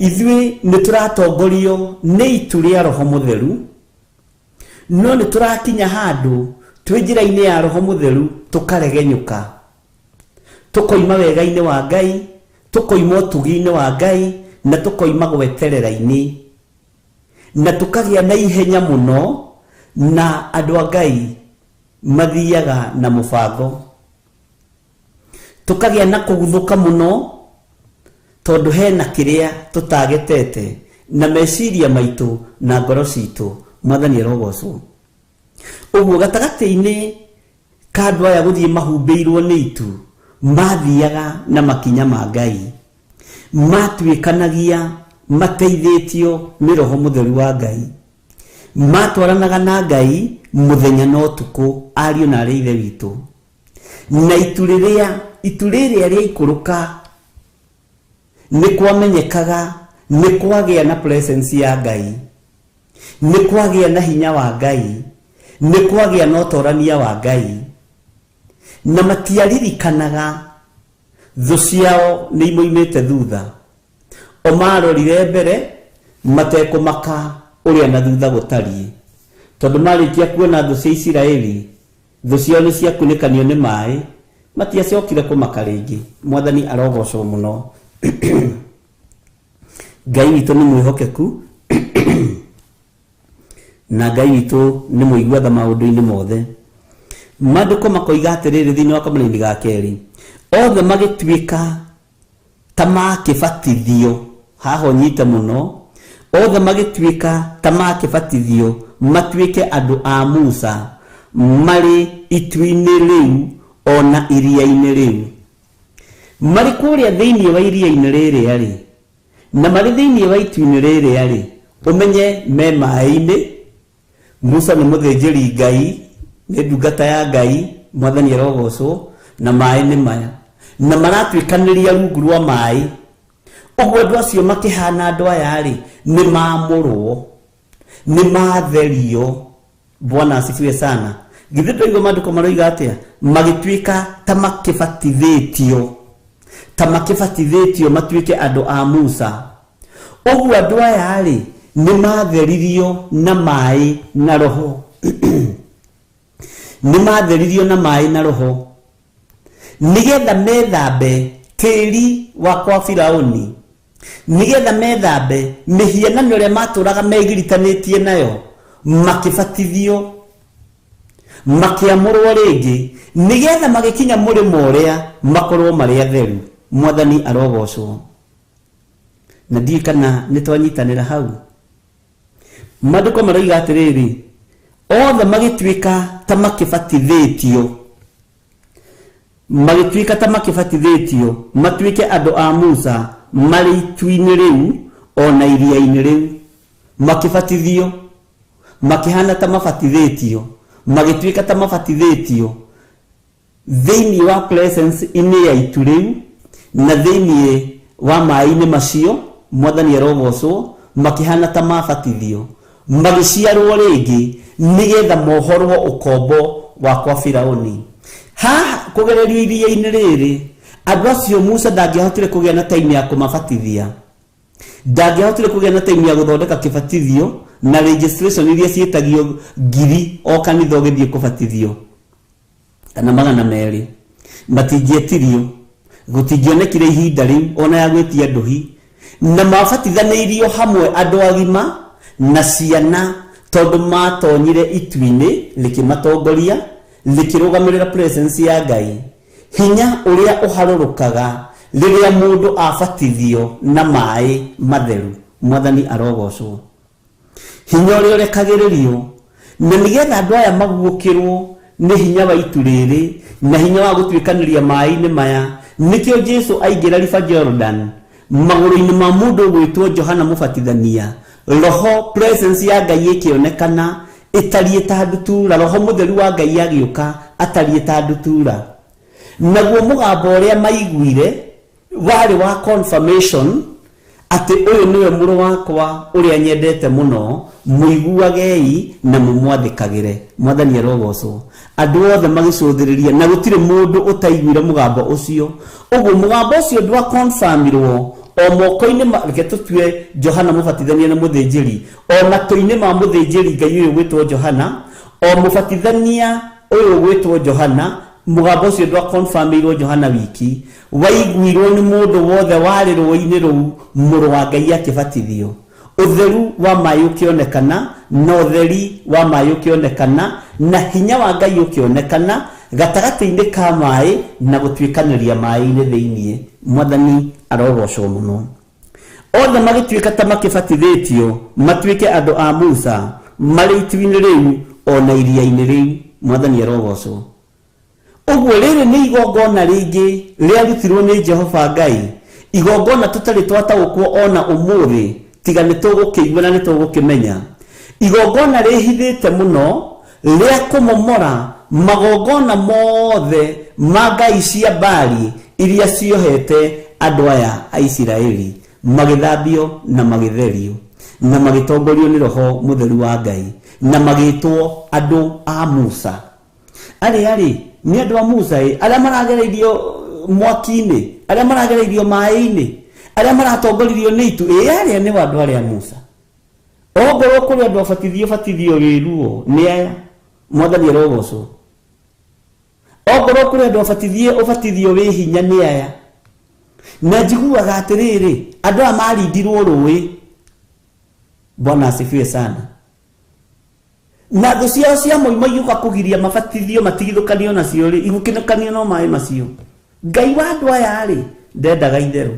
Ithuĩ nĩ tũratongorio nĩ itu rĩa Roho Mũtheru, no nĩ tũrakinya handũ twĩ njĩra-inĩ ya Roho Mũtheru tũkaregenyũka, tũkoima wega-inĩ wa Ngai, tũkoima ũtugi-inĩ wa Ngai, na tũkoima gweterera-inĩ, na tũkagĩa na ihenya mũno, na andũ a Ngai mathiaga na mũbango. Tũkagĩa na kũguthũka mũno tondũ hena kĩrĩa tũtagetete na meciria maitũ na ngoro citũ. Mwathani arogocwo. Ũguo gatagatĩ-inĩ ka andũ aya gũthiĩ mahumbĩirwo nĩ itu, mathiaga na makinya ma Ngai, matuĩkanagia mateithĩtio nĩ Roho Mũtheru wa Ngai, matwaranaga na Ngai mũthenya na ũtukũ, ariũ na arĩ ithe witũ. Na itu rĩrĩa rĩaikũrũka nĩ kwamenyekaga nĩ kwagĩa na presence ya Ngai, nĩ kwagĩa na hinya wa Ngai, nĩ kwagĩa na ũtorania wa Ngai, na matiaririkanaga thũ ciao nĩ imoimĩte thutha, o marorire mbere matekũmaka ũrĩa na thutha gũtariĩ, tondũ marĩkia kuona thũ cia Isiraeli thũ ciao nĩ ciakunĩkanio nĩ maĩ, matiacokire kũmaka rĩngĩ. Mwathani arogocwo mũno. Ngai witũ nĩ mwĩhokeku na Ngai witũ nĩ mũigua-tha maũndũ-inĩ mothe. Maandĩko makoiga atĩrĩrĩ thĩinĩ wa kamũra-inĩ ga kerĩ, othe magĩtuĩka ta makĩbatithio, haha ũnyite mũno, othe magĩtuĩka ta makĩbatithio matuĩke andũ a Musa, marĩ itu-inĩ rĩu ona iria-inĩ rĩu. Marĩ kũrĩa thĩinĩ wa iria-inĩ rĩrĩa-rĩ, na marĩ thĩinĩ wa itu-inĩ rĩrĩa-rĩ, ũmenye me maĩ-inĩ. Musa nĩ mũthĩnjĩri Ngai, nĩ ndungata ya Ngai, Mwathani arogocwo, na maĩ nĩ maya, na maratuĩkanĩria rungu rwa maĩ. Ũguo andũ acio makĩhana andũ aya-rĩ, nĩ maamũrwo, nĩ matherio. Bwana asifiwe sana. Githĩ ndũigua maandĩko maroiga atĩa? Magĩtuĩka ta makĩbatithĩtio matuĩke andũ a Musa. Ũguo andũ aya-rĩ nĩ matheririo na maĩ na Roho. Nĩ matheririo na maĩ na Roho nĩgetha methambe tĩri wa kwa Firaũni, nĩgetha methambe mĩhianano ĩrĩa matũraga megiritanĩtie nayo, makĩbatithio, makĩamũrwo rĩngĩ, nĩgetha magĩkinya mũrĩmo ũrĩa makorwo marĩ atheru. Mwathani arogocwo. Na ndiĩ kana nĩ twanyitanĩra hau. Maandĩko maroiga atĩrĩrĩ, othe magĩtuĩka ta makĩbatithĩtio, matuĩke andũ a Musa, marĩ itu-inĩ rĩu ona iria-inĩ rĩu. Makĩbatithio, makĩhana ta mabatithĩtio, magĩtuĩka ta mabatithĩtio thĩinĩ wa presence-inĩ ya itu rĩu na thĩinĩ wa maĩ-inĩ macio. Mwathani arogocwo. Makĩhana ta mabatithio, magĩciarwo rĩngĩ nĩgetha mohorwo ũkombo wa kwa Firaũni. Haha kũgererio iria-inĩ rĩrĩ, andũ acio Musa ndangĩahotire kũgĩa na time ya kũmabatithia, ndangĩahotire kũgĩa na time ya gũthondeka kĩbatithio na registration iria ciĩtagio ngiri o kanitha ũgĩthiĩ kũbatithio, kana 200. Matingĩetirio, gũtingĩonekire ihinda rĩu ona ya gwĩtia ndũhi, na mabatithanĩirio hamwe andũ agima na ciana, tondũ matonyire itu-inĩ rĩkĩmatongoria, rĩkĩrũgamĩrĩra presence ya Ngai. Hinya ũrĩa ũharũrũkaga rĩrĩa mũndũ abatithio na maĩ matheru. Mwathani arogocwo. Hinya ũrĩa ũrekagĩrĩrio, na nĩgetha andũ aya maguũkĩrwo nĩ hinya wa itu rĩrĩ na hinya wa gũtuĩkanĩria maĩ-inĩ maya, nĩkĩo Jesũ aingĩra River Jordan maguru-ini ma mundu gwitwo Johana Mubatithania roho presence ya Ngai ikionekana itarie ta ndutura roho mutheru wa Ngai agioka atarie ta ndutura naguo mugambo uria maiguire wari wa confirmation ati uyu niwe muru wakwa uria nyendete muno muiguagei na mumwathikagire mwathani arogocwo andu othe magicũthĩrĩria na gutire mundu utaiguire mugambo ucio uguo mugambo ucio ndwa confirmirwo o moko-ini reke tutue Johana Mubatithania na muthĩnjĩri o matũ-ini ma muthĩnjĩri Ngai uyu gwitwo Johana o mubatithania uyu gwitwo Johana mugambo ucio ndwa confirmirwo Johana wiki waiguirwo ni mundu wothe wari rũĩ-inĩ rũu mũrũ wa Ngai akibatithio utheru wa maĩ ukionekana na utheri wa maĩ ukionekana na hinya wa Ngai ukionekana gatagati-inĩ ka maĩ na gũtuĩkanĩria maĩ-inĩ thĩinĩ mwathani arogocwo muno othe magĩtuĩka ta makĩbatithĩtio matuĩke andũ a Musa marĩ itu-inĩ rĩu ona iria-inĩ rĩu mwathani arogocwo uguo rĩrĩ nĩ igongona rĩngĩ rĩarutirwo nĩ Jehova Ngai igongona tũtarĩ twataũkwo ona ũmũthĩ tiga nĩ tũgũkĩigua na nĩ tũgũkĩmenya igongona rĩhithĩte mũno rĩa kũmomora magongona mothe ma ngai cia Baali iria ciohete andũ aya a Isiraeli magĩthambio na magĩtherio na magĩtongorio nĩ roho mutheru wa Ngai na magĩtwo andũ a Musa arĩ ni andũ a Musa arĩa maragereirio mwaki-inĩ arĩa maragereirio maĩ-inĩ arĩa maratongoririo nĩ itu arĩa nĩ andũ arĩa Musa ongorwo kũrĩ andũ abatithio wĩruo nĩ aya mwathani arogocwo ongorwo kũrĩ andũ abatithio wĩ hinya nĩ aya na njiguaga atĩrĩrĩ andũ aya marindirwo rũĩ Bwana asifiwe sana na thũ ciao cia moima iuka kũgiria mabatithio matigithũkanio nacio rĩ igũkĩnũkanio no maĩ macio Ngai wa andũ aya rĩ ndendaga itherũ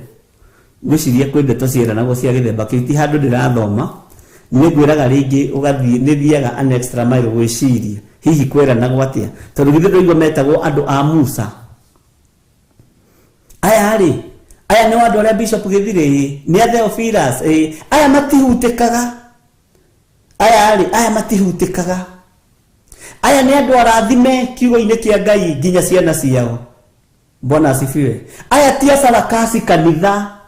gwĩciria kwĩ ndeto ciĩranagwo cia gĩthemba kĩu ti handũ ndĩrathoma nĩ ngwĩraga rĩngĩ ũgathiĩ nĩ thiaga an extra mile gwĩciria hihi kwĩranagwo atĩa tondũ githĩ ndũigua metagwo andũ a Musa aya rĩ aya nĩ andũ arĩa Bishop Githiri nĩ a Theophilus aya matihutĩkaga aya matihutĩkaga aya nĩ andũ arathime kiugo-inĩ kĩa Ngai nginya ciana ciao Bwana asifiwe aya ti sarakasi kanitha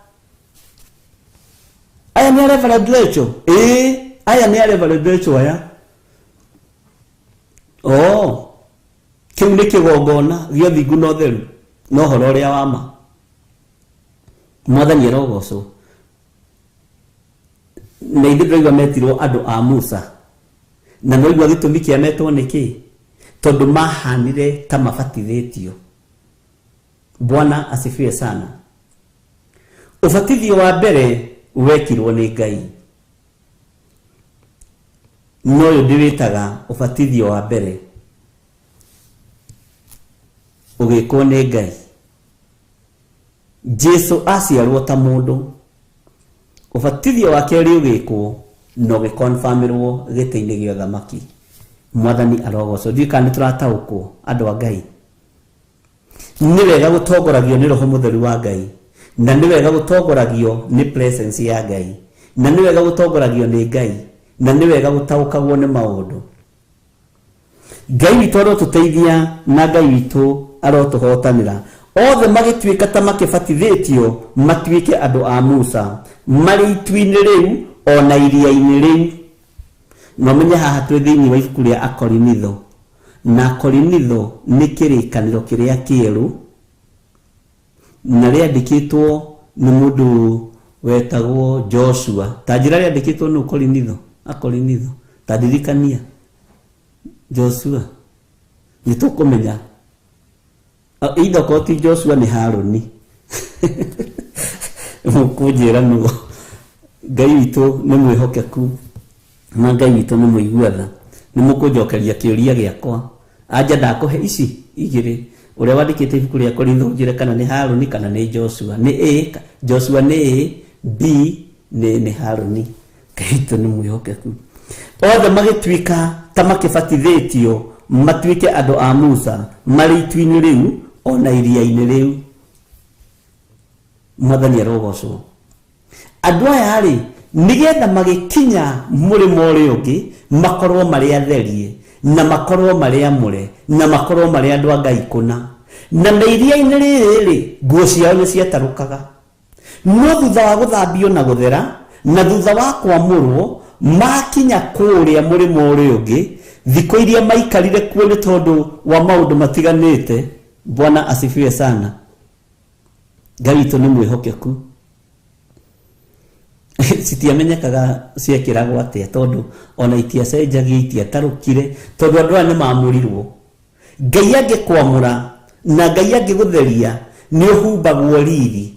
aya nĩ Reverend Lecho aya nĩ Reverend Lecho aya kĩu nĩ kĩgongona gĩa thingu na ũtheru no ũhoro ũrĩa wa ma mwathani arogocwo na ithuĩ ndĩraigua metirwo andũ a Musa na noigua gĩtũmi kĩa metwo nĩkĩ tondũ mahanire ta mabatithĩtio Bwana asifiwe sana ubatithio wa mbere wekirwo nĩ Ngai no ũyũ ndĩwĩtaga ubatithio wa mbere ũgĩkwo nĩ Ngai Jesu aciarwo ta mũndũ ubatithio wa kerĩ ũgĩkwo no gĩkonfirmĩrwo gĩtĩ-inĩ gĩa ũthamaki mwathani arogocwo ndiũĩ kana nĩ tũrataũkwo andũ a Ngai nĩ wega gũtongoragio nĩ roho mutheru wa Ngai na nĩ wega gũtongoragio nĩ presence ya Ngai na nĩ wega gũtongoragio nĩ Ngai na nĩ wega gũtaũkagwo nĩ maũndũ Ngai witũ arotũteithia na Ngai witũ arotũhotanĩra othe magĩtuĩka ta makĩbatithĩtio matuĩke andũ a Musa marĩ itu-inĩ rĩu ona iria-inĩ rĩu no menye haha twĩ thĩinĩ wa ibuku rĩa Akorinitho na Akorinitho nĩ kĩrĩkanĩro kĩrĩa kĩerũ na rĩandĩkĩtwo nĩ mũndũ wetagwo Joshua ta njĩra rĩandĩkĩtwo nĩ Akorinitho ta ndirikania Joshua nĩ tũkũmenya either koti Joshua nĩ Harũni mũkũnjĩra nũgo Ngai witũ nĩ mwĩhokeku na Ngai witũ nĩ mũiguatha nĩ mũkũnjokeria kĩũria gĩakwa anja ndakũhe ici igĩrĩ ũrĩa wandĩkĩte ibuku rĩa Korintho njĩre kana nĩ Harũni kana nĩ Joshua nĩ A Joshua nĩ A B nĩ Harũni Ngai witũ nĩ mwĩhokeku othe magĩtuĩka ta makĩbatithĩtio matuĩke andũ a Musa marĩ itu-inĩ rĩu ona iria-inĩ rĩu mwathani arogocwo andu aya ri nigetha magikinya murimo uri ungi makorwo mari atherie na makorwo mari amure na makorwo mari andu a Ngai kuna na iria-ini riri nguo ciao ni ciatarukaga no thutha wa guthambio na guthera na thutha wa kwamurwo makinya kuria murimo uri ungi thiko iria maikarire kuo ni tondu wa maundu matiganite. Bwana asifiwe sana. Ngai witu ni mwihokeku citiamenyekaga ciekiragwo atia tondu ona itiacenjagia itiatarukire tondu andu aya ni mamurirwo. Ngai angikwamura na Ngai angigutheria ni uhumbagwo riri.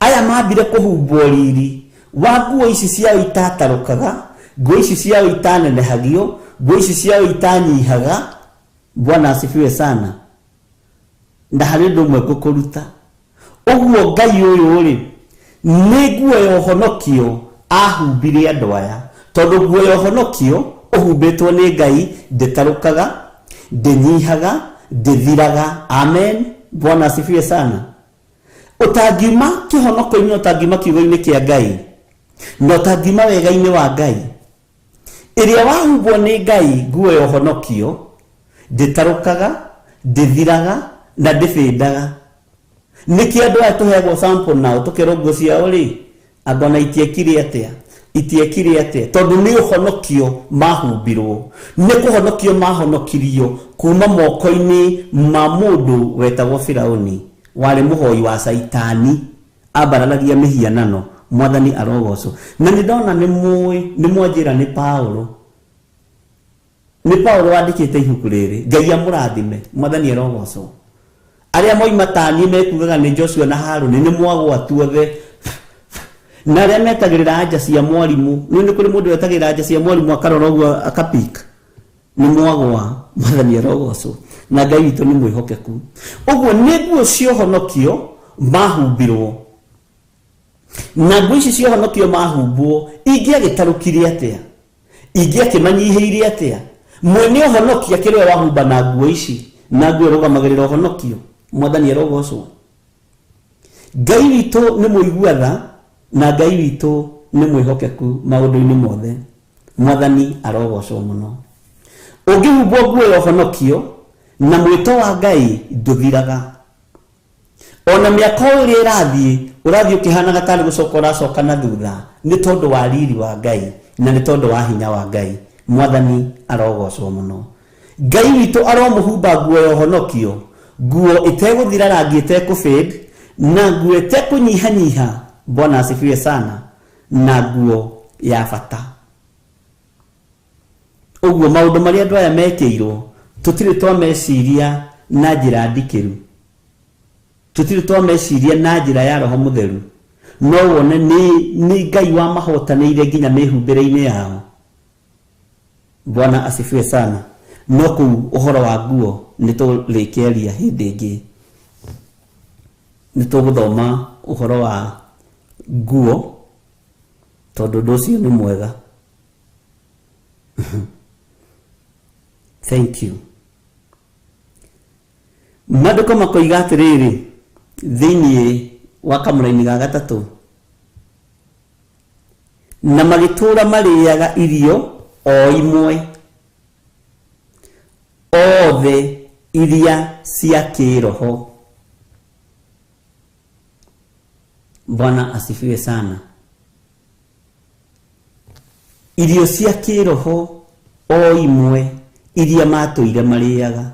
Aya mambire kuhumbwo riri wa nguo ici ciao itatarukaga, nguo ici ciao itanenehagio, nguo ici ciao itanyihaga. Bwana asifiwe sana. Na hari ndu mwe gukuruta uguo Ngai uyu ri ni nguo ya uhonokio ahumbire andu aya tondu nguo ya uhonokio uhumbitwo ni Ngai nditarukaga ndinyihaga ndithiraga. Amen. Bwana asifiwe sana. Utangima kihonoko-ini utangima kiugo-ini kia Ngai no utangima wega-ini wa Ngai iria wahumbwo ni Ngai nguo ya uhonokio nditarukaga ndithiraga na ndibindaga. Niki andu aya tuhegwo sample nao tukirwo nguo ciao ri angona itiekire atia tondu ni uhonokio mahumbirwo ni kuhonokio mahonokirio kuma moko-ini ma mundu wetagwo Firauni wari muhoi wa Saitani abararagia mihianano. Mwathani arogocwo. Na ni ndona ni mwanjira ni Paulo wandikite ibuku riri. Ngai amurathime. Mwathani arogocwo. Aria moima tani mekugaga ni Joshua na Haruni ni mwagwa tuothe na aria metagirira anja cia mwarimu ni kuri mundu wetagirira anja cia mwarimu akarora uguo akapika ni mwagwa. Mwathani arogocwo. Na Ngai witu ni mwihokeku. Uguo ni nguo cio honokio mahumbirwo na nguo ici cio honokio mahumbwo ingiagitarukire atia ingiakimanyihiire atia mwene honokia kiriwe wahumba na nguo ici na nguo rugamagirira honokio. Mwathani arogocwo. Ngai witu ni muiguatha na Ngai witu ni mwihokeku maundu-ini mothe. Mwathani arogocwo muno. Ungihumbwo nguo ya honokio na mwito wa Ngai nduthiraga ona miaka uri urathie ukihanaga tari gucoka uracoka na thutha ni tondu wa riri wa Ngai na ni tondu wa hinya wa Ngai. Mwathani arogocwo muno. Ngai witu aromuhumba nguo ya honokio, nguo iteguthira rangi itekufade na nguo itekunyihanyiha. Bwana asifiwe sana. Na nguo ya bata. Uguo maundu maria andu aya mekeirwo tutiri twameciria na njira ndikiru, tutiri twameciria na njira ya Roho Mutheru, no wone ni Ngai wa mahotanĩire nginya mihumbire-ini yao. Bwana asifiwe sana. No ku uhoro wa nguo niturikiaria hindi ingi, nituguthoma uhoro wa nguo tondu nducio ni mwega. Thank you. Maandiko makoiga atiriri thiini wa kamũra-inĩ ga gatatu, na magitura mariaga irio o imwe othe iria cia kiroho. Bwana asifiwe sana. Irio cia kiroho o imwe iria matuire mariaga.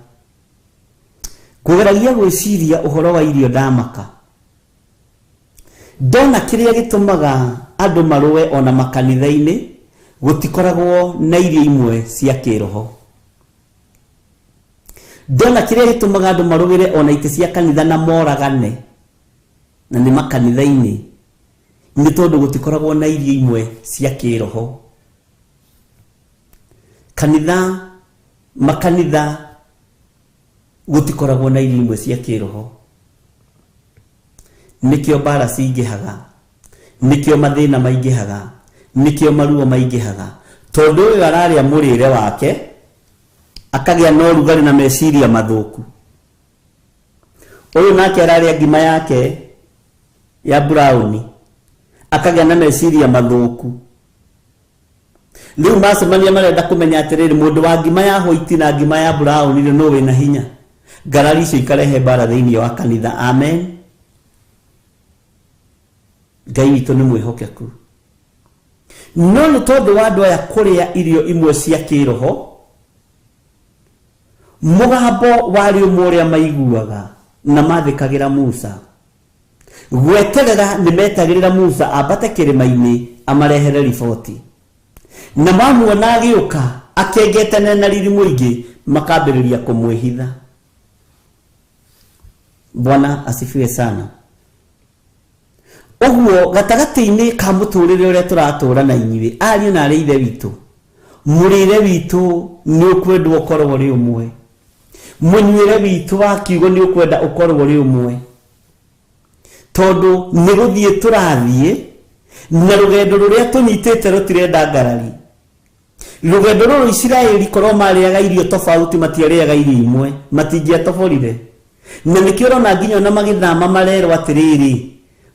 Kugeragia gwiciria uhoro wa irio ndamaka, ndona kiria gitumaga andu marue ona makanitha-ini gutikoragwo na irio imwe cia kiroho. Ndona kiria gitumaga andu marugire ona ite cia kanitha na moragane na ni makanitha-ini ni tondu gutikoragwo na irio imwe cia kiroho. Makanitha gutikoragwo na irio imwe cia kiroho. Nikio bara cingihaga, nikio mathina maingihaga, nikio maruo maingihaga tondu uyu araria murire wake akagia no rugari na meciria mathuku. Uyu nake araria ngima yake ya brown akagĩa na meciria mathuku riu macemania marenda kumenya atiriri mundu wa ngima ya white na ngima ya brown ni no wina hinya ngarari icio ikarehe bara thiini wa kanitha amen Ngai witũ nĩ mwĩhokeku no nĩ tondũ wa andũ aya kũrĩa irio imwe cia kĩroho mũgambo warĩ ũmwe ũrĩa maiguaga na mathĩkagĩra Musa gweterera nĩ metagĩrĩra Musa ambate kĩrĩma-inĩ amarehere riboti na mamuona agĩũka akengetane na riri mũingĩ makambĩrĩria kũmwĩhitha Bwana asifiwe sana Oguo gatagati-inĩ ka mũtũrĩre ũrĩa tũratũra na inyuĩ ariũ na arĩ ithe witũ mũrĩre witũ nĩ ũkwenda ũkorwo ũrĩ ũmwe mũnyuĩre witũ wa kiugo nĩ ũkwenda ũkorwo ũrĩ ũmwe tondũ nĩ gũthiĩ tũrathiĩ na rũgendo rũrĩa tũnyitĩte rũtirenda ngarari rũgendo rũrũ Israeli korwo marĩaga irio tofauti matiarĩaga irio imwe matingĩatoborire na nĩkĩo ũrona nginya na magĩthama marerwo atĩrĩrĩ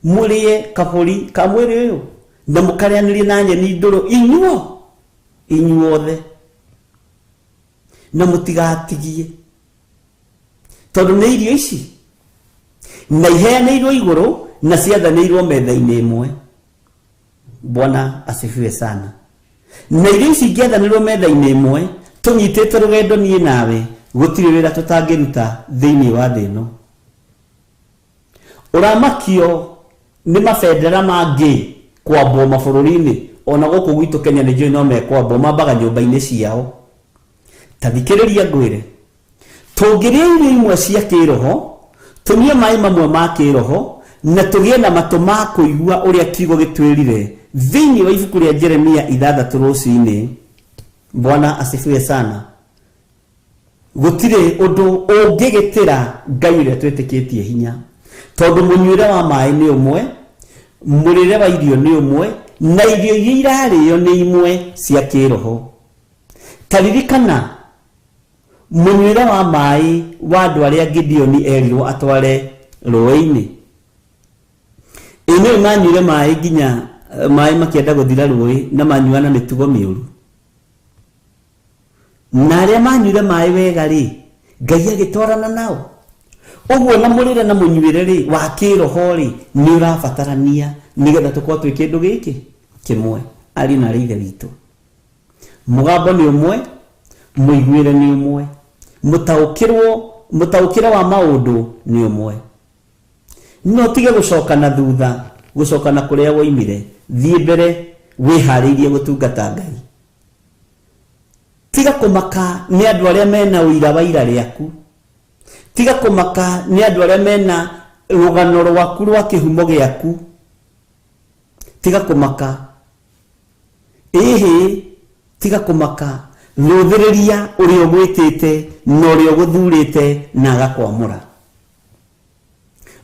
mũrĩe kabũri ka mwĩrĩ ũyũ na mũkarĩanĩrie na nyeni ndũrũ inyuothe na mũtigatigie tondũ nĩ irio ici na iheanĩirwo igũrũ na ciathanĩirwo metha-inĩ ĩmwe Bwana asifiwe sana na irio ici ingĩathanĩrwo metha-inĩ ĩmwe tũnyitĩte rũgendo niĩ nawe gũtirĩ wĩra tũtangĩruta thĩinĩ wa thĩ ĩno ũramakio nĩ mabendera mangĩ kwambwo mabũrũri-inĩ ona gũkũ gwitũ Kenya nĩ njũĩ no mekwambwo mambaga nyũmba-inĩ ciao ta thikĩrĩria ngwĩre tũngĩrĩa irio imwe cia kĩroho tũnyue maĩ mamwe ma kĩroho na tũgĩe na matũ ma kũigua ũrĩa kiugo gĩtwĩrire thĩinĩ wa ibuku rĩa Jeremia 6 rũcinĩ Bwana asifiwe sana gũtirĩ ũndũ ũngĩgĩtĩra Ngai ũrĩa twĩtĩkĩtie hinya tondũ mũnyuĩre wa maĩ nĩ ũmwe mũrĩre wa irio nĩ ũmwe na irio iria irarĩo nĩ imwe cia kĩroho taririkana mũnyuĩre wa maĩ wa andũ arĩa Gideoni erirwo atware rũĩ-inĩ ĩno manyuire maĩ nginya maĩ makĩenda gũthira rũĩ na manyuana mĩtugo mĩũru na arĩa manyuire maĩ wega rĩ Ngai agĩtwarana nao Oguo na mũrĩre na mũnyuĩre rĩ wa kĩroho rĩ nĩ ũrabatarania nĩgetha tũkorwo twĩ kĩndũ gĩkĩ kĩmwe ari na ithe witũ mũgambo nĩ ũmwe mũiguĩre nĩ ũmwe mũtaũkĩre wa maũndũ nĩ ũmwe no tige gũcoka na thutha gũcoka na kũrĩa woimire thiĩ mbere wĩharĩirie gũtungata Ngai tiga kũmaka nĩ andũ arĩa mena ũira wa ira rĩaku tiga kũmaka nĩ andũ arĩa mena rũgano rwaku rwa kĩhumo gĩaku tiga kũmaka tiga kũmaka rũthĩrĩria ũrĩa ũgwĩtĩte na ũrĩa ũgũthurĩte na agakwamũra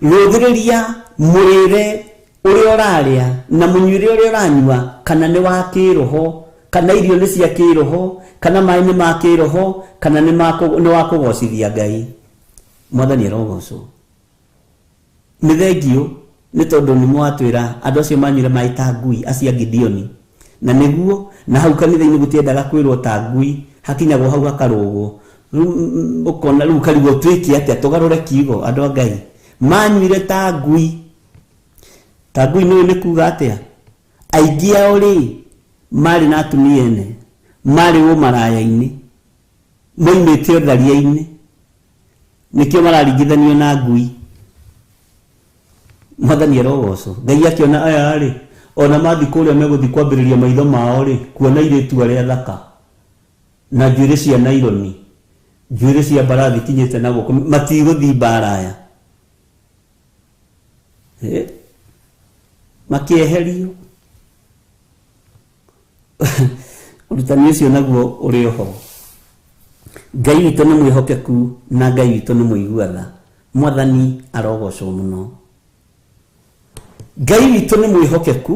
rũthĩrĩria mũrĩre ũrĩa ũrarĩa na mũnyuĩre ũrĩa ũranyua kana nĩ wa kĩroho kana irio nĩ cia kĩroho kana maĩ nĩ ma kĩroho kana nĩ wa kũgocithia Ngai Mwathani arogocwo nĩ thengio nĩ tondũ nĩ mwatwĩra andũ acio manyuire maĩ ta ngui acia Gideoni na nĩguo na hau kanitha-inĩ gũtiendaga kwĩrwo ta ngui hakinyagwo hau hakarũgwo ũkona rĩu karigwo twĩke atĩa tũgarũre kiugo andũ a Ngai manyuire ta ngui nĩ kuga atĩa aingĩ ao rĩ marĩ na atumia ene marĩ ũmaraya-inĩ moimĩte ũtharia-inĩ nĩkĩo mararingithanio na ngui Mwathani arogocwo Ngai akĩona aya rĩ ona mathi kũrĩa megũthi kwambĩrĩria maitho mao rĩ kuona irĩtu arĩa thaka na njuĩrĩ cia naironi njuĩrĩ cia mbarathi kinyĩte na guoko matigũthi mbaraya makĩeherio ũrutani ũcio naguo ũrĩ oho Ngai witũ nĩ mwĩhokeku na Ngai witũ nĩ mũiguatha Mwathani arogocwo mũno Ngai witũ nĩ mwĩhokeku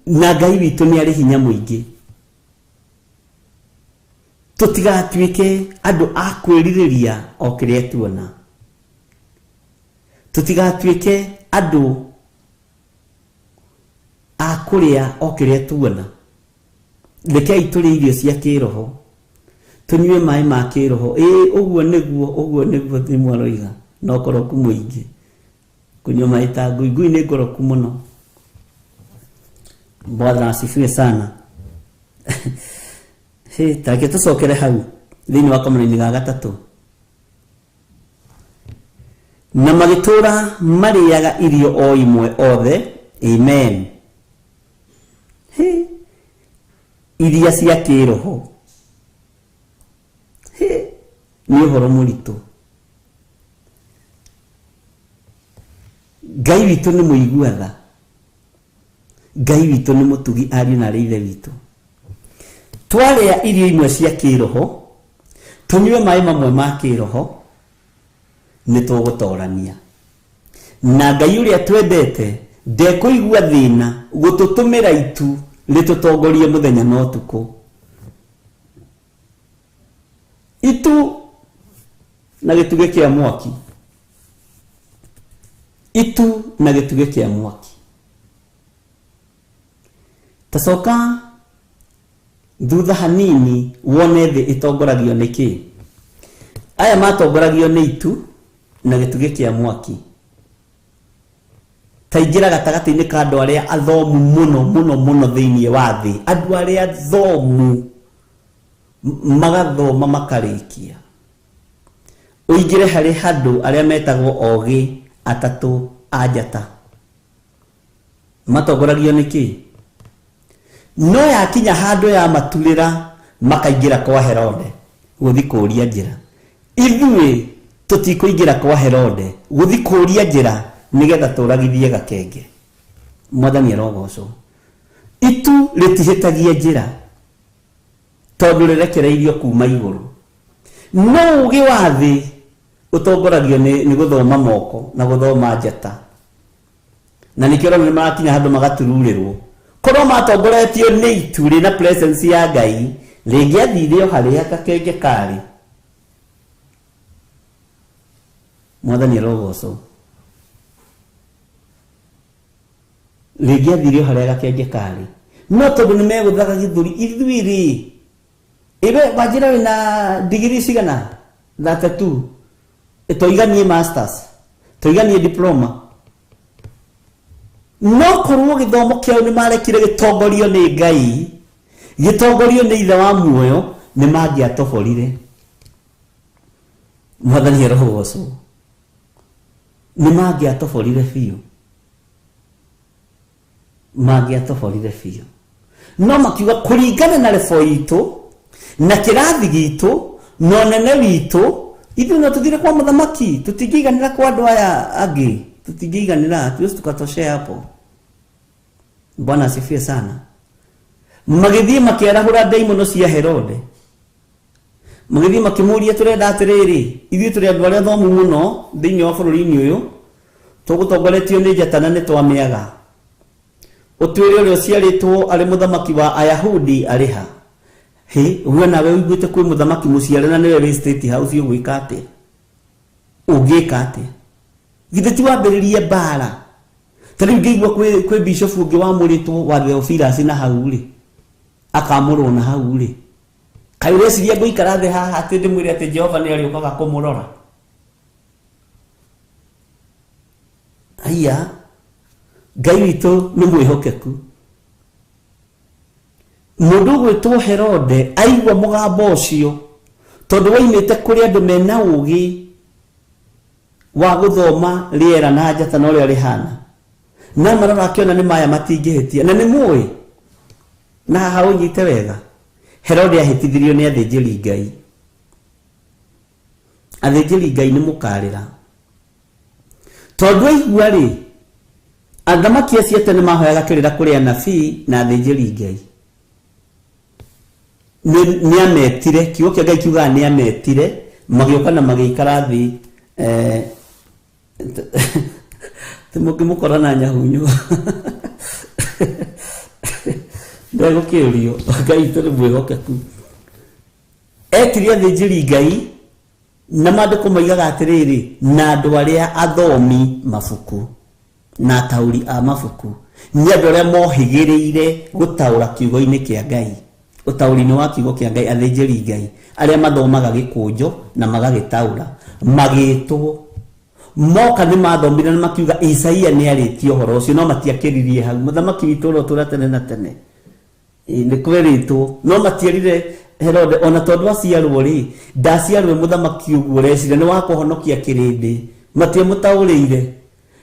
na Ngai witũ nĩ arĩ hinya mũingĩ tũtigatuĩke andũ a kwĩrirĩria o kĩrĩa tuona tũtigatuĩke andu akuria okiria tuona rekei turi irio cia kiroho tunywe mai ma kiroho uguo niguo thimwaroiga no koroku muingi kunywa mai ta ngui ni ngoroku muno. Bwana asifiwe sana. Take tucokere hau thiini wa kamũra-inĩ ga gatatũ. Na magĩtũra marĩaga irio o imwe othe. Amen. Iria cia kĩroho nĩ ũhoro mũritũ. Ngai witũ nĩ mũigua-tha. Ngai witũ nĩ mũtugi ariũ na ithe witũ. Twarĩa irio imwe cia kĩroho tunywe maĩ mamwe ma kĩroho nĩ tũgũtorania. Na Ngai ũrĩa twendete ndekũigua thĩna gũtũtũmĩra itu rĩtũtongorie mũthenya na ũtukũ. Itu na gĩtugĩ kĩa mwaki. Itu na gĩtugĩ kĩa mwaki. Tacoka thutha hanini wone thĩ ĩtongoragio nĩ kĩ? Aya matongoragio nĩ itu na gĩtugĩ kĩa mwaki. Taingĩra gatagatĩ-inĩ ka andũ arĩa athomu mũno thĩinĩ wa thĩ. Andũ arĩa athomu magathoma makarĩkia. Ũingĩre harĩ handũ arĩa metagwo ogĩ atatũ a njata. Matongoragio nĩ kĩ? No yakinya handũ ya maturĩra makaingĩra kwa Herode gũthi kũũria njĩra. Ithuĩ tũtikũingĩra kwa Herode gũthi kũũria njĩra nigetha tũragithie gakenge. Mwathani arogocwo. Itu rĩtihĩtagia njĩra tondũ rĩrekereirio kuma igũrũ. No ũgĩ wa thĩ ũtongoragio nĩ gũthoma moko na gũthoma njata. Na nĩkĩo nĩ marakinya handũ magatururĩrwo. Korwo matongoretio nĩ itu rĩna presence ya Ngai rĩngĩathire o harĩa gakenge karĩ. Mwathani arogocwo. Rĩngĩathire o harĩa gakenge karĩ. No tondũ nĩ megũthaga Githuri ithuĩ rĩ. Wajira wĩna degree cigana? 32. Toiganie masters. Toiganie diploma. No korwo gĩthomo kĩao nĩ marekire gĩtongorio nĩ Ngai, gĩtongorio nĩ ithe wa muoyo, nĩ mangĩatoborire. Mwathani arogocwo. Nĩ mangĩatoborire biũ. Mangĩatoborire biũ. No makiuga kũringana na rebo itũ na kĩrathi gitũ na ũnene witũ, ithuĩ no tũthire kwa mũthamaki, tũtingĩiganĩra kwa andũ aya angĩ, tũtingĩiganĩra, tuwezi tukatoshea hapo. Bwana asifiwe sana. Magĩthiĩ makĩarahũra ndaimono cia Herode. Magĩthiĩ makĩmũria tũrenda atĩrĩrĩ, ithuĩ tũrĩ andũ arĩa athomu mũno thĩinĩ wa bũrũri-inĩ ũyũ, tũgũtongoretio nĩ njata na nĩ twamĩaga. Ũtuĩre ũrĩa ũciarĩtwo arĩ mũthamaki wa Ayahudi arĩ ha? Uwe nawe uiguĩte kwĩ mũthamaki mũciare na nĩwe wĩ state house ũgwĩka atĩa? Ũngĩka atĩa? Githĩ ti wambĩrĩrie mbara? Ta rĩu ngĩigua kwĩ bishop ũngĩ wamũrĩtwo wa Theophilus na hau rĩ, akamũrwo na hau rĩ. Kaĩ ũreciria ngũikara thĩ haha atĩ ndĩmwĩre atĩ Jehova nĩ arĩũkaga kũmũrora? Aya, Ngai witũ nĩ mwĩhokeku. Mũndũ gwĩtwo Herode aigua mũgambo ũcio tondũ woimĩte kũrĩ andũ mena ũgĩ wa gũthoma rĩera na njata na ũrĩa rĩhana. Na marora akĩona nĩ maya matingĩhĩtia. Na nĩ mũĩ. Na haha ũnyite wega. Herode ahĩtithirio nĩ athĩnjĩri Ngai. Athĩnjĩri Ngai nĩ mũkarĩra. Tondũ aigua rĩ, athamaki acio tene mahoyaga kĩrĩra kũrĩ anabii na athĩnjĩri Ngai. Nĩ ametire, kiugo kĩa Ngai kiugaga nĩ ametire, magĩũka na magĩikara thĩ mũkĩmũkora na nyahunyu. Ndegũkĩũrio, Ngai tũrĩ mwĩhokeku. Etire athĩnjĩri Ngai na maandĩko maigaga atĩrĩrĩ, na andũ arĩa athomi mabuku. na tauri a mabuku nĩ andũ arĩa mohĩgĩrĩire gũtaũra kiugo-inĩ kĩa Ngai, ũtaũri-inĩ wa kiugo kĩa Ngai, athĩnjĩri Ngai arĩa mathomaga gĩkũnjũ na magagĩtaũra, magĩtwo moka nĩ mathomire na makiuga Isaia nĩ arĩtie ũhoro ũcio, no matiakĩririe hau. Mũthamaki witũ ũrĩa ũtũũra tene na tene nĩ kwĩrĩtwo, no matierire Herode ona tondũ aciarwo rĩ, ndaciarwo mũthamaki ũguo ũreciria nĩ wa kũhonokia kĩrĩndĩ, matiamũtaũrĩire.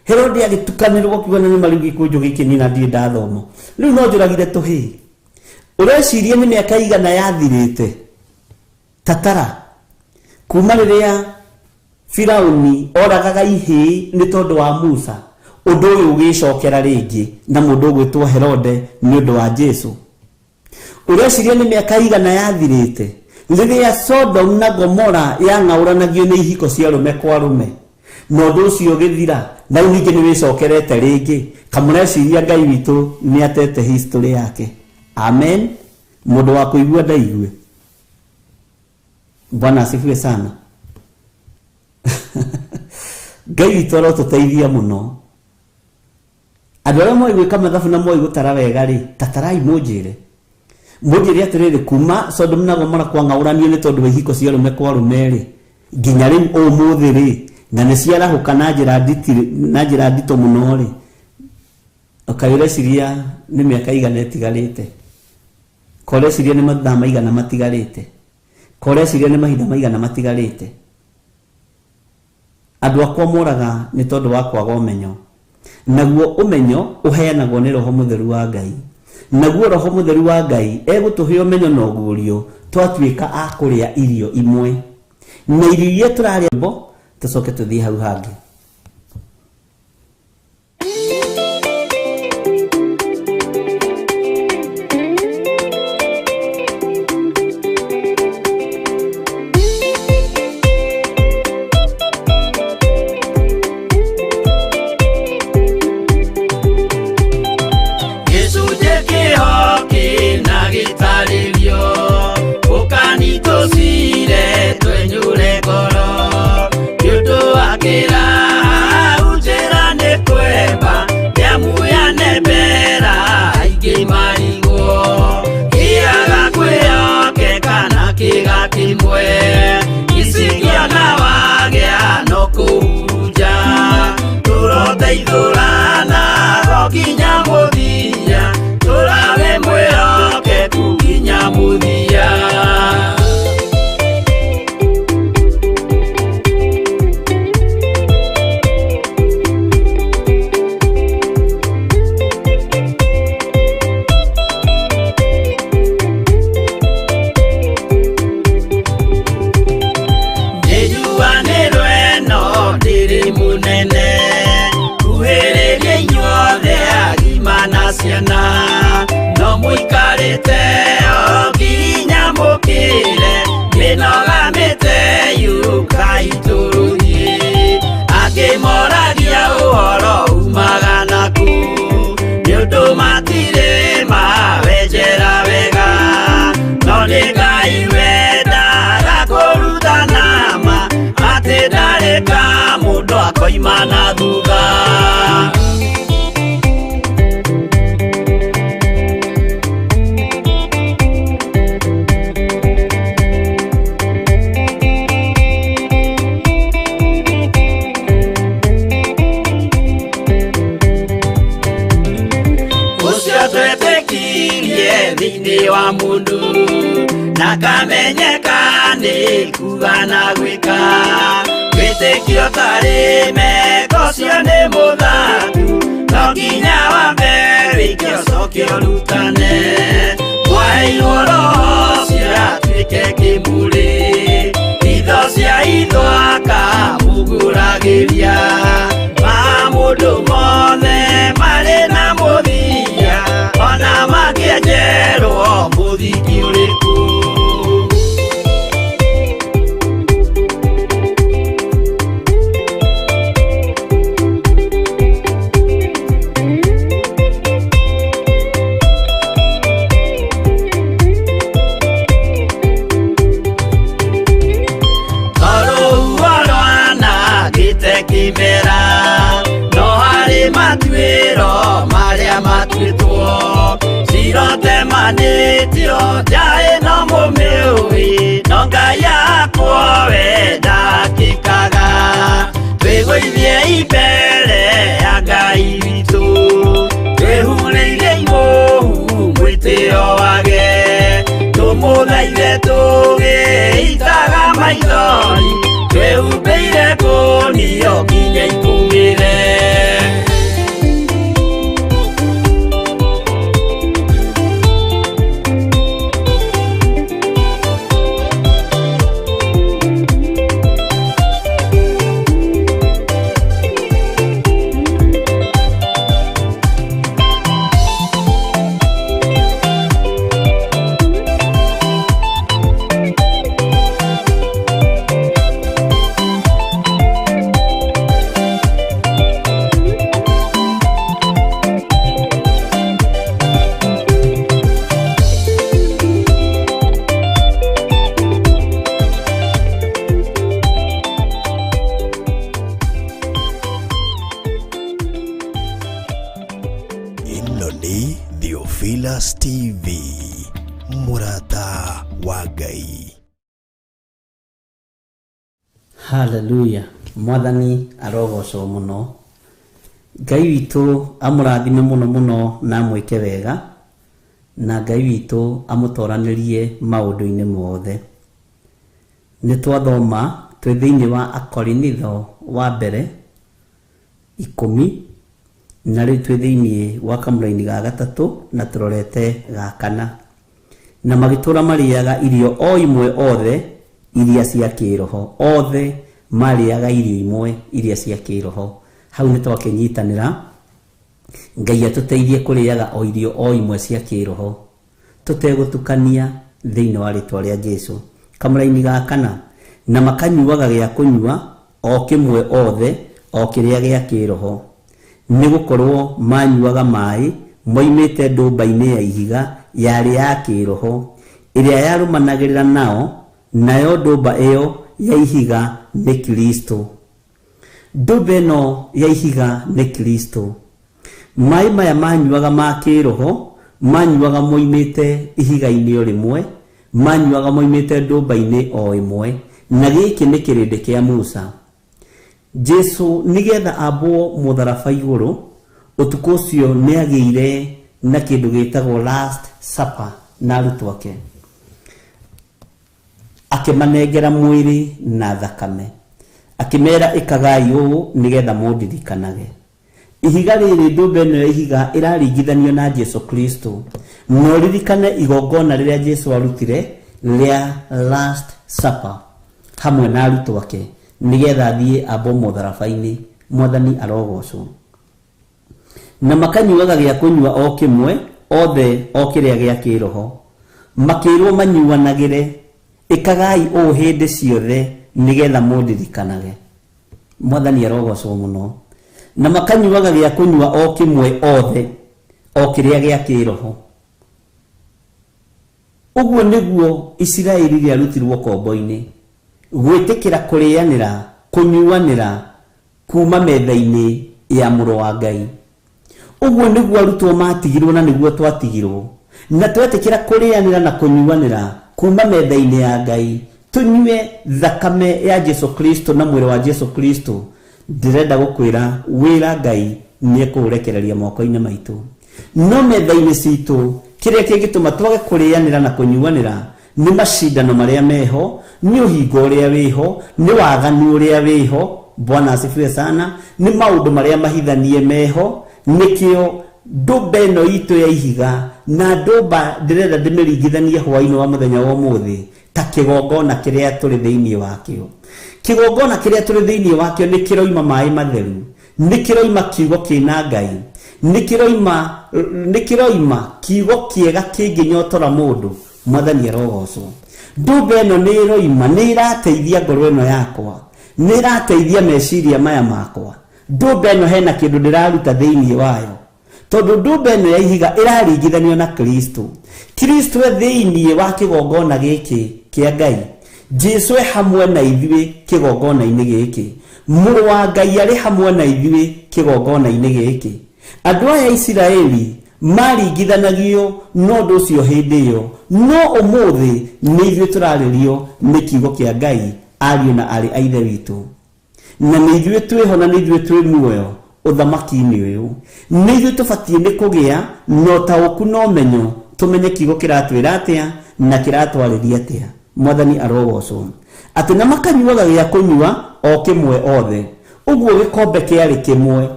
Herode agĩtukanĩrwo kiuga nĩ mariũ gĩkũnjũ gĩkĩ niĩ na ndirĩ ndathoma. Rĩu no njũragire tũhĩ, ũreciria nĩ mĩaka igana yathirĩte? Tatara kuma rĩrĩa Firauni oragaga ihĩ nĩ tondũ wa Musa, ũndũ ũyũ ũgĩcokera rĩngĩ na mũndũ ũgwĩtwo Herode nĩ ũndũ wa Jesu. Ũreciria nĩ mĩaka igana yathirĩte rĩrĩa Sodom na Gomora yang'auranagio nĩ ihiko cia rũme kwa rũme, na ũndũ ũcio ũgĩthira na rĩu ningĩ nĩ wĩcokerete rĩngĩ? Kamũreciria Ngai witũ nĩ atete history yake? Amen. Mũndũ wa kũigua ndaigue. Bwana asifiwe sana. Ngai witũ arotũteithia mũno. Andũ arĩa moĩ gwĩka mathabu na moĩ gũtara wega rĩ, tatarai mũnjĩre atĩrĩrĩ, kuma Sodom na Gomora kwang'auranio nĩ tondũ wa ihiko cia rũme kwa rũme rĩ, nginya rĩu ũmũthĩ rĩ, na nĩ ciarahũka na njĩra nditũ mũno rĩ, ũreciria nĩ mĩaka igana ĩtigarĩte? Ũreciria nĩ mathaa maigana matigarĩte? Ũreciria nĩ mahinda maigana matigarĩte? Andũ akwa moraga nĩ tondũ wa kwaga ũmenyo, naguo ũmenyo ũheanagwo nĩ Roho Mũtheru wa Ngai, naguo Roho Mũtheru wa Ngai egũtũhe ũmenyo na ũguũrio twatuĩka a kũrĩa irio imwe, na irio iria tũrarĩa bo tũcoke tũthiĩ hau hangĩ. Imana duga usiotwetekirie thĩinĩ wa mũndũ na kamenyeka nĩ kuga na gwĩka wĩtĩkio tarĩ meko cio nĩ mũthatu no nginya wambe wĩke ũcoke ũrutane waheirwo roho cio atuĩke kĩmũrĩ itho cia ithwaka mũguragĩria ma mũndũ mothe marĩ na mũthia ona makĩenjerwo mũthingi ũrĩkũ. Kimera no harĩ matu mbere ya Ngai witũ twĩhurĩire igũrũ mwĩtĩo wake tũmũthaithe tũgĩitaga maithori twĩhumbĩire ngũnio nginya ikumĩre. Ĩno nĩ Theophilus TV, Murata wa Ngai. Hallelujah. Mwathani arogocwo muno. Ngai witũ amũrathime muno muno na amwĩke wega, na Ngai witũ amũtoranĩrie maũndũ-inĩ mothe. Nĩ twathoma twĩ thĩinĩ wa Akorinitho wa mbere 10 na rĩu twĩ thĩinĩ wa kamũra-inĩ ga gatatũ na tũrorete ga kana, na magĩtũra marĩaga irio o imwe othe iria cia kĩroho, othe marĩaga irio imwe iria cia kĩroho. Hau nĩ twakĩnyitanĩra Ngai atũteithie kũrĩaga o irio o imwe cia kĩroho tũtegũtukania thĩinĩ wa rĩtwa rĩa Jesũ. Kamũra-inĩ ga kana, na makanyuaga gĩa kũnyua o kĩmwe othe o kĩrĩa gĩa kĩroho, nĩgũkorwo manyuaga maĩ moimĩte ndũmba-inĩ ya ihiga yarĩ ya kĩroho ĩrĩa yarũmanagĩrĩra nao, nayo ndũmba ĩyo ya ihiga nĩ Kristo. Ndũmba ĩno ya ihiga nĩ Kristo. Maĩ maya manyuaga ma kĩroho manyuaga moimĩte ihiga-inĩ o rĩmwe, manyuaga moimĩte ndũmba-inĩ o ĩmwe, na gĩkĩ nĩ kĩrĩndĩ kĩa Musa. Jesũ nĩgetha ambwo mũtharaba igũrũ, ũtukũ ũcio nĩagĩire na kĩndũ gĩtagwo last supper na arutwo ake, akĩmanengera mwĩrĩ na thakame, akĩmera ĩkagai ũũ nĩgetha mũndirikanage. Ihiga rĩrĩ, ndũmba ĩno ya ihiga ĩraringithanio na Jesũ Kristo, no ririkane igongona rĩrĩa Jesũ arutire rĩa last supper hamwe na arutwo ake nĩgetha athiĩ ambwo mũtharaba-inĩ. Mwathani arogocwo. Na makanyuaga gĩa kũnyua o kĩmwe othe o kĩrĩa gĩa kĩroho, makĩrwo manyuanagĩre ĩkagai ũũ hĩndĩ ciothe nĩgetha mũndirikanage. Mwathani arogocwo mũno. Na makanyuaga gĩa kũnyua o kĩmwe othe o kĩrĩa gĩa kĩroho. Ũguo nĩguo Isiraeli rĩarutirwo kombo-inĩ, gwĩtĩkĩra kũrĩanĩra, kũnyuanĩra kuma metha-inĩ ya mũrũ wa Ngai. Ũguo nĩguo arutwo matigirwo na nĩguo twatigirwo, na twetĩkĩra kũrĩanĩra na kũnyuanĩra kuma metha-inĩ ya Ngai, tũnyue thakame ya Jesũ Kristo na mwĩrĩ wa Jesũ Kristo. Ndĩrenda gũkwĩra wĩra Ngai nĩekũũrekereria moko-inĩ maitũ, no metha-inĩ citũ kĩrĩa kĩngĩtũma twage kũrĩanĩra na kũnyuanĩra nĩ macindano marĩa meho, nĩ ũhingo ũrĩa wĩho, nĩ waganu ũrĩa wĩho. Bwana asifiwe sana. Nĩ maũndũ marĩa mahithanie meho, nĩkĩo ndũmba ĩno itũ ya ihiga na ndũmba ndĩrenda ndĩmĩringithanie hwa-inĩ wa mũthenya wa ũmũthĩ ta kĩgongona kĩrĩa tũrĩ thĩinĩ wakĩo. Kĩgongona kĩrĩa tũrĩ thĩinĩ wakĩo nĩ kĩroima maĩ matheru, nĩ kĩroima kiugo kĩna Ngai, nĩ kĩroima kiugo kĩega kĩngĩnyotora mũndũ. Mwathani arogocwo. Ndũmba ĩno nĩ ĩroima, nĩ ĩrateithia ngoro ĩno yakwa, nĩ ĩrateithia meciria maya makwa. Ndũmba ĩno hena kĩndũ ndĩraruta thĩinĩ wayo, tondũ ndũmba ĩno ya ihiga ĩraringithanio na Kristo. Kristo e thĩinĩ wa kĩgongona gĩkĩ kĩa Ngai. Jesũ e hamwe na ithuĩ kĩgongona-inĩ gĩkĩ. Mũrũ wa Ngai arĩ hamwe na ithuĩ kĩgongona-inĩ gĩkĩ. Andũ aya Isiraeli maringithanagio no ũndũ ũcio hĩndĩ ĩyo, no ũmũthĩ nĩ ithuĩ tũrarĩrio nĩ kiugo kĩa Ngai, ariũ na arĩ a ithe witũ. na nĩ ithuĩ twĩho na nĩ ithuĩ twĩ muoyo ũthamaki-inĩ ũyũ. Nĩ ithuĩ tũbatiĩ nĩ kũgĩa na ũtaũku na ũmenyo, tũmenye kiugo kĩratwĩra atĩa na kĩratwarĩria atĩa. Mwathani arogocwo. Atĩ na makanyuaga gĩa kũnyua o kĩmwe othe, ũguo gĩkombe kĩarĩ kĩmwe.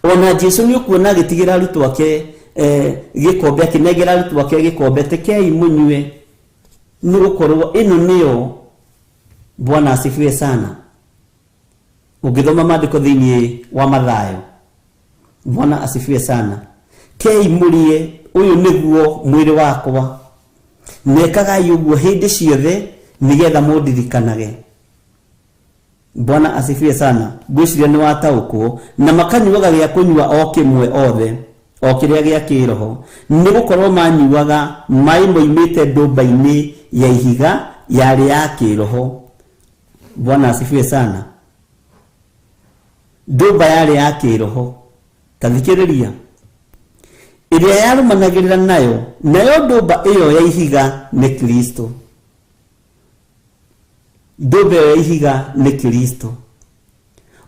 Ona Jesũ nĩ ũkuona agĩtigĩra arutwo ake gĩkombe, akĩnengera arutwo ake gĩkombe, tekei mũnyue, nĩ gũkorwo ĩno nĩyo. Bwana asifiwe sana. Ũngĩthoma maandĩko thĩinĩ wa Mathayo, Bwana asifiwe sana. Kei mũrĩe, ũyũ nĩguo mwĩrĩ wakwa, nekagai ũguo hĩndĩ ciothe nĩgetha mũndirikanage. Bwana asifiwe sana. Ngwĩciria nĩ wataũkwo. Na makanyuaga gĩa kũnyua o kĩmwe othe, o kĩrĩa gĩa kĩroho, nĩ gũkorwo manyuaga maĩ moimĩte ndũmba-inĩ ya ihiga yarĩ ya kĩroho. Bwana asifiwe sana. Ndũmba yarĩ ya kĩroho, tathikĩrĩria, ĩrĩa yarũmanagĩrĩra nayo ndũmba ĩyo ya ihiga nĩ Kristo. Ndũmba ĩyo ya ihiga nĩ Kristo.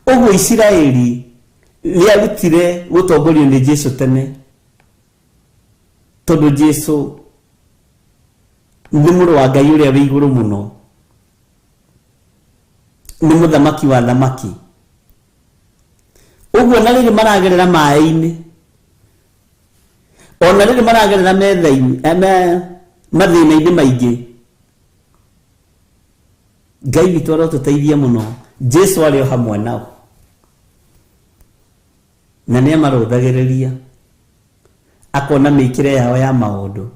Ũguo Isiraeli rĩarutire gũtongorio nĩ Jesũ tene, tondũ Jesũ nĩ mũrũ wa Ngai ũrĩa wĩ igũrũ mũno, nĩ mũthamaki wa thamaki. Ũguo na rĩrĩ maragerera maĩ-inĩ, ona rĩrĩ maragerera mathĩna-inĩ maingĩ, Ngai witũ arotũteithia mũno. Jesũ arĩ o hamwe nao na nĩ amarũthagĩrĩria, akona mĩkĩre yao ya maũndũ,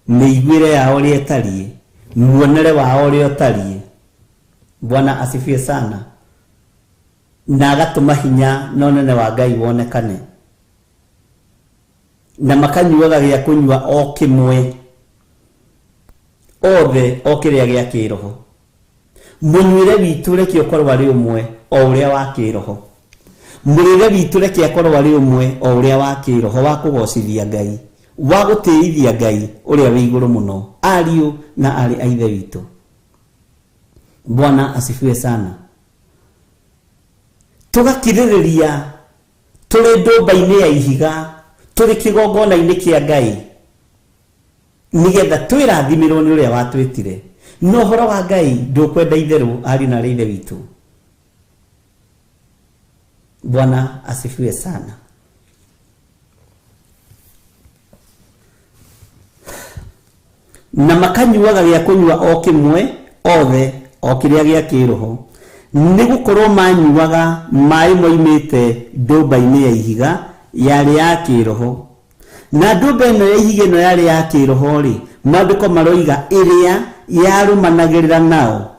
mĩiguĩre yao ũrĩa ĩtariĩ, muonere wao ũrĩa ũtariĩ. Bwana asifiwe sana. Na agatũma hinya na ũnene wa Ngai wonekane. Na makanyuaga gĩa kũnyua o kĩmwe othe, o kĩrĩa gĩa kĩroho. Mũnyuĩre witũ reke ũkorwo arĩ ũmwe o ũrĩa wa kĩroho. Mũrĩre witũ reke akorwo arĩ ũmwe o ũrĩa wa kĩroho, wa kũgocithia Ngai, wa gũtĩithia Ngai ũrĩa wĩ igũrũ mũno, ariũ na arĩ a ithe witũ. Bwana asifiwe sana. Tũgakirĩrĩria tũrĩ ndũmba-inĩ ya ihiga, tũrĩ kĩgongona-inĩ kĩa Ngai, nĩgetha twĩrathimirwo nĩ ũrĩa watwĩtire. No ũhoro wa Ngai ndũkwenda itherũ, ariũ na arĩ ithe witũ. Bwana asifiwe sana. Na makanyuaga gĩa kũnyua o kĩmwe othe, o kĩrĩa gĩa kĩroho, nĩ gũkorwo manyuaga maĩ moimĩte ndũmba-inĩ ya ihiga yarĩ ya kĩroho. Na ndũmba ĩno ya ihiga ĩno yarĩ ya kĩroho rĩ, maandĩko maroiga ĩrĩa yarũmanagĩrĩra nao.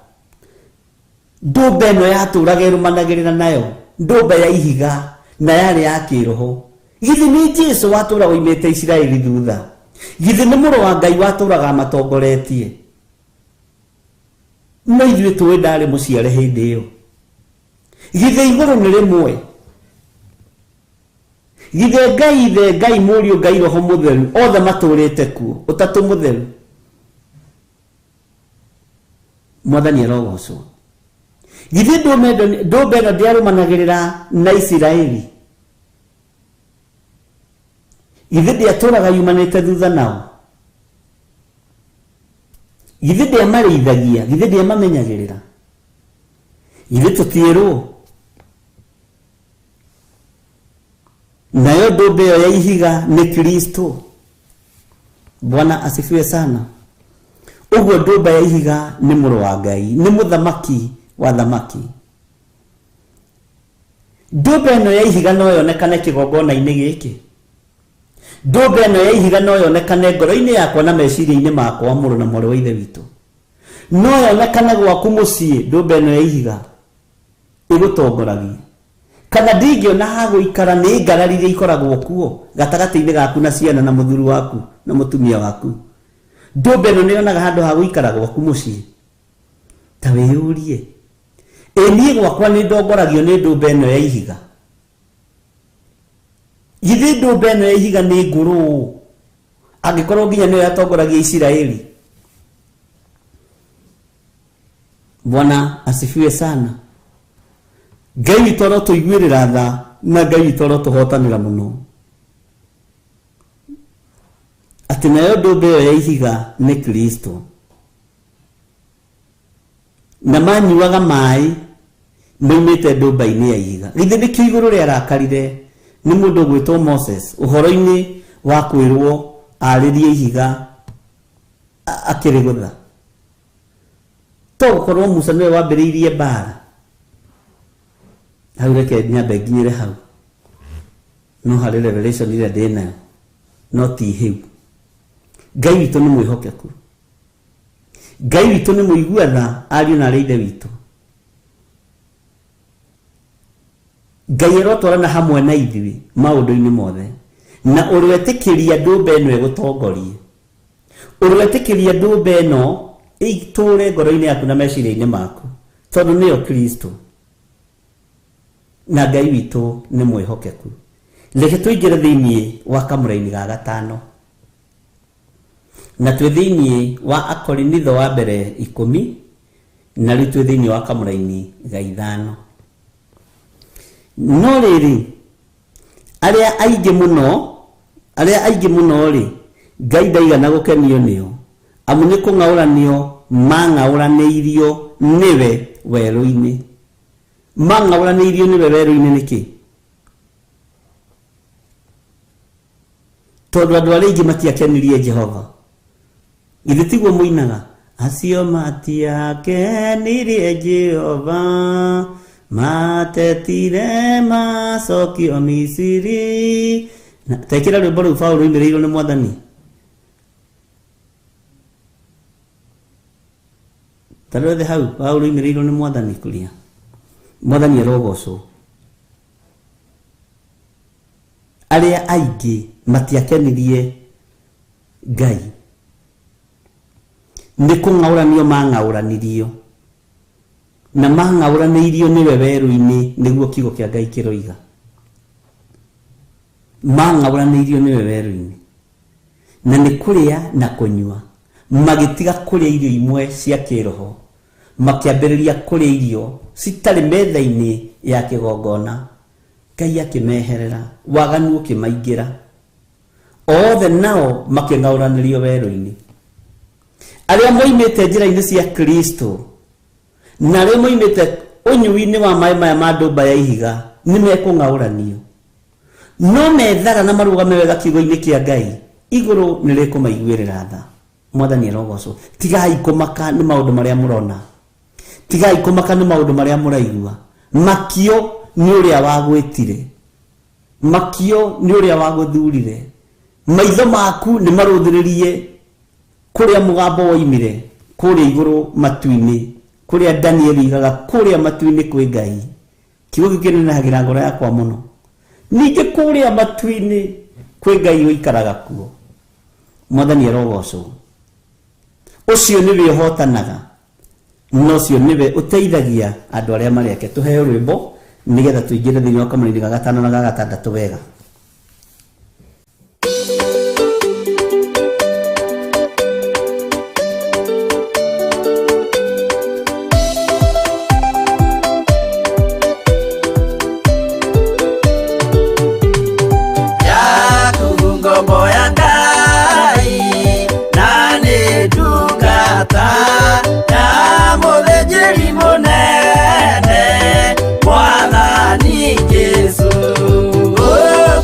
Ndũmba ĩno yatũraga ĩrũmanagĩrĩra nayo, ndũmba ya ihiga na yarĩ ya kĩroho. Githĩ nĩ Jesũ watũra woimĩte Isiraeli thutha? Githĩ nĩ mũrũ wa Ngai watũraga amatongoretie? No ithuĩ tũĩ ndarĩ mũciare hĩndĩ ĩyo. Githĩ igũrũ nĩ rĩmwe? Githĩ Ngai ithe, Ngai mũriũ, Ngai roho mũtheru othe matũrĩte kuo, ũtatũ mũtheru? Mwathani arogocwo. Githĩ ndũmba ĩno ndĩarũmanagĩrĩra na Isiraeli? Githĩ ndĩatũraga yumanĩte thutha nao? Githĩ ndĩamarĩithagia? Githĩ ndĩamamenyagĩrĩra? Githĩ tũtiĩrwo? Nayo ndũmba ĩyo ya ihiga nĩ Kristo. Bwana asifiwe sana. Ũguo ndũmba ya ihiga nĩ mũrũ wa Ngai, nĩ mũthamaki wa thamaki. Ndũmba ĩno ya ihiga no yonekane kĩgongona-inĩ gĩkĩ. Ndũmba ĩno ya ihiga no yonekane ngoro-inĩ yakwa na meciria-inĩ makwa, mũrũ na mwarĩ wa ithe witũ. No yonekane gwaku mũciĩ, ndũmba ĩno ya ihiga ĩgũtongoragia. Kana ndingĩona ha gũikara, nĩ ngarari iria ikoragwo kuo gatagatĩ-inĩ gaku na ciana na mũthuri waku na mũtumia waku. Ndũmba ĩno nĩ yonaga handũ ha gũikara gwaku mũciĩ? Ta wĩyũrie, niĩ gwakwa nĩ ndongoragio nĩ ndũmba ĩno ya ihiga? Githĩ ndũmba ĩno ya ihiga nĩ ngũrũ angĩkorwo nginya nĩyo yatongoragia Isiraeli? Bwana asifiwe sana. Ngai witũ arotuiguĩrĩra tha na Ngai witũ arotuhotanĩra mũno. Atĩ nayo ndũmba ĩyo ya ihiga nĩ Kristo. Na manyuaga maĩ moimĩte ndũmba-inĩ ya ihiga. Githĩ nĩkĩo igũrũ rĩarakarire nĩ mũndũ gwĩtwo Moses ũhoro-inĩ wa kwĩrwo arĩrie ihiga akĩrĩgũtha. To gũkorwo Musa nĩwe wambĩrĩirie mbara. Hau reke nyambe nginyĩre hau. No harĩ revelation ĩrĩa ndĩnayo. No ti hĩu. Ngai witũ nĩ mwĩhokeku. Ngai witũ nĩ mũigua tha ariũ na arĩa ithe witũ. Ngai arotwarana hamwe na ithuĩ maũndũ-inĩ mothe. Na ũrwetĩkĩria ndũmba ĩno ĩgũtongorie. Ũrwetĩkĩria ndũmba ĩno ĩtũũre ngoro-inĩ yaku na meciria-inĩ maku. Tondũ nĩyo Kristo. Na Ngai witũ nĩ mwĩhokeku. Reke tũingĩre thĩinĩ wa kamũra-inĩ ga gatano. Na twĩ thĩinĩ wa Akorinitho wa mbere 10 na rĩu twĩ thĩinĩ wa kamũra-inĩ ga 5. No rĩrĩ arĩa aingĩ mũno rĩ Ngai ndaigana gũkenio nĩo amu nĩ kũng'aũranio mang'aũranĩirio nĩwe werũ-inĩ. Mang'aũranĩirio nĩwe werũ-inĩ nĩkĩ? Tondũ andũ arĩa aingĩ matiakenirie Jehova. Githĩ tiguo mũinaga? Acio matiakenirie Jehova, matetire macokio Misiri. Tekĩra rwĩmbo rũu Paulo oimĩrĩirwo nĩ Mwathani. Tarothe hau Paulo oimĩrĩirwo nĩ Mwathani kũria. Mwathani arogocwo. Arĩa aingĩ matiakenirie Ngai. Nĩ kũng'aũranio mang'aũranirio. Na mang'aũranĩirio nĩwe werũ-inĩ nĩguo kiugo kĩa Ngai kĩroiga. Mang'aũranĩirio nĩwe werũ-inĩ. Na nĩ kũrĩa na kũnyua. Magĩtiga kũrĩa irio imwe cia kĩroho. Makĩambĩrĩria kũrĩa irio citarĩ metha-inĩ ya kĩgongona. Ngai akĩmeherera. Waganu ũkĩmaingĩra. Othe nao makĩng'aũranĩrio werũ-inĩ. Arĩa moimĩte njĩra-inĩ cia Kristo na arĩa moimĩte ũnyui-inĩ wa maĩ maya ma ndũmba ya ihiga nĩ mekũng'aũranio. No methara na marũgame wega kiugo-inĩ kĩa Ngai igũrũ nĩ rĩkũmaiguĩrĩra tha. Mwathani arogocwo. Tigai kũmaka nĩ maũndũ marĩa mũrona. Tigai kũmaka nĩ maũndũ marĩa mũraigua. Makio nĩ ũrĩa wagwĩtire. Makio nĩ ũrĩa wagũthurire. Maitho maku nĩ marũthĩrĩrie kũrĩa mũgambo woimire kũrĩa igũrũ matu-inĩ, kũrĩa Daniel igaga kũrĩa matu-inĩ kwĩ Ngai. Kiugo gĩkĩ kĩnenehagĩra ngoro yakwa mũno. Ningĩ kũrĩa matu-inĩ kwĩ Ngai ũikaraga kuo. Mwathani arogocwo. Ũcio nĩwe ũhotanaga. No ũcio nĩwe ũteithagia andũ arĩa marĩ ake. Tũheo rwĩmbo nĩgetha tũingĩre thĩinĩ wa kamũra-inĩ ga 5 na ga 6 wega. Mwathani Yesu, oh.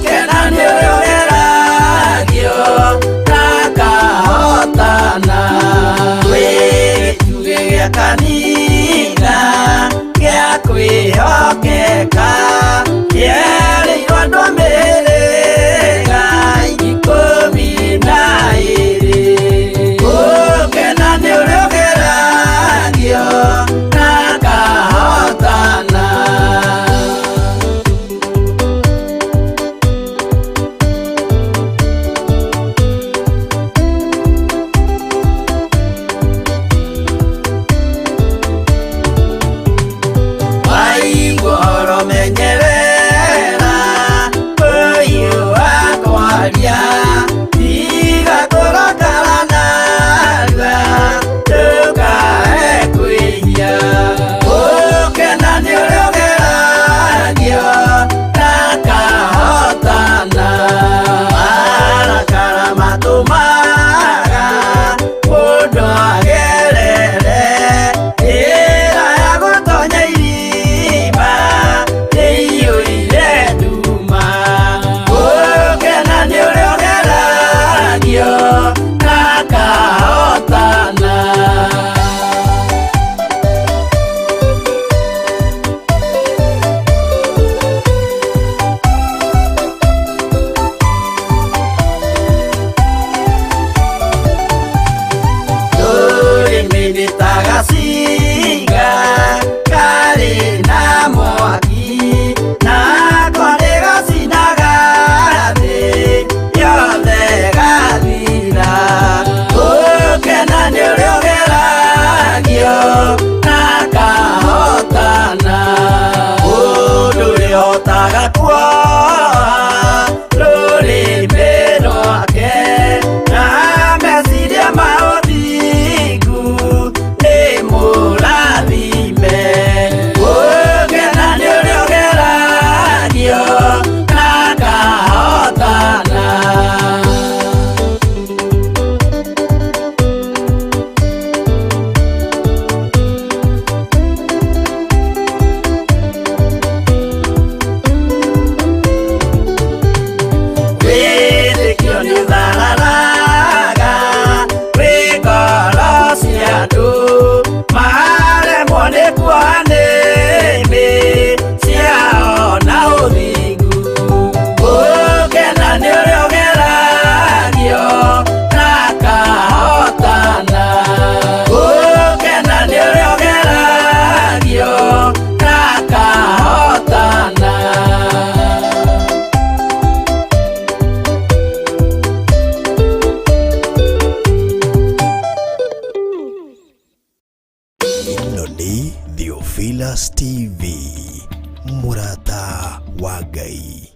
Murata wa Ngai.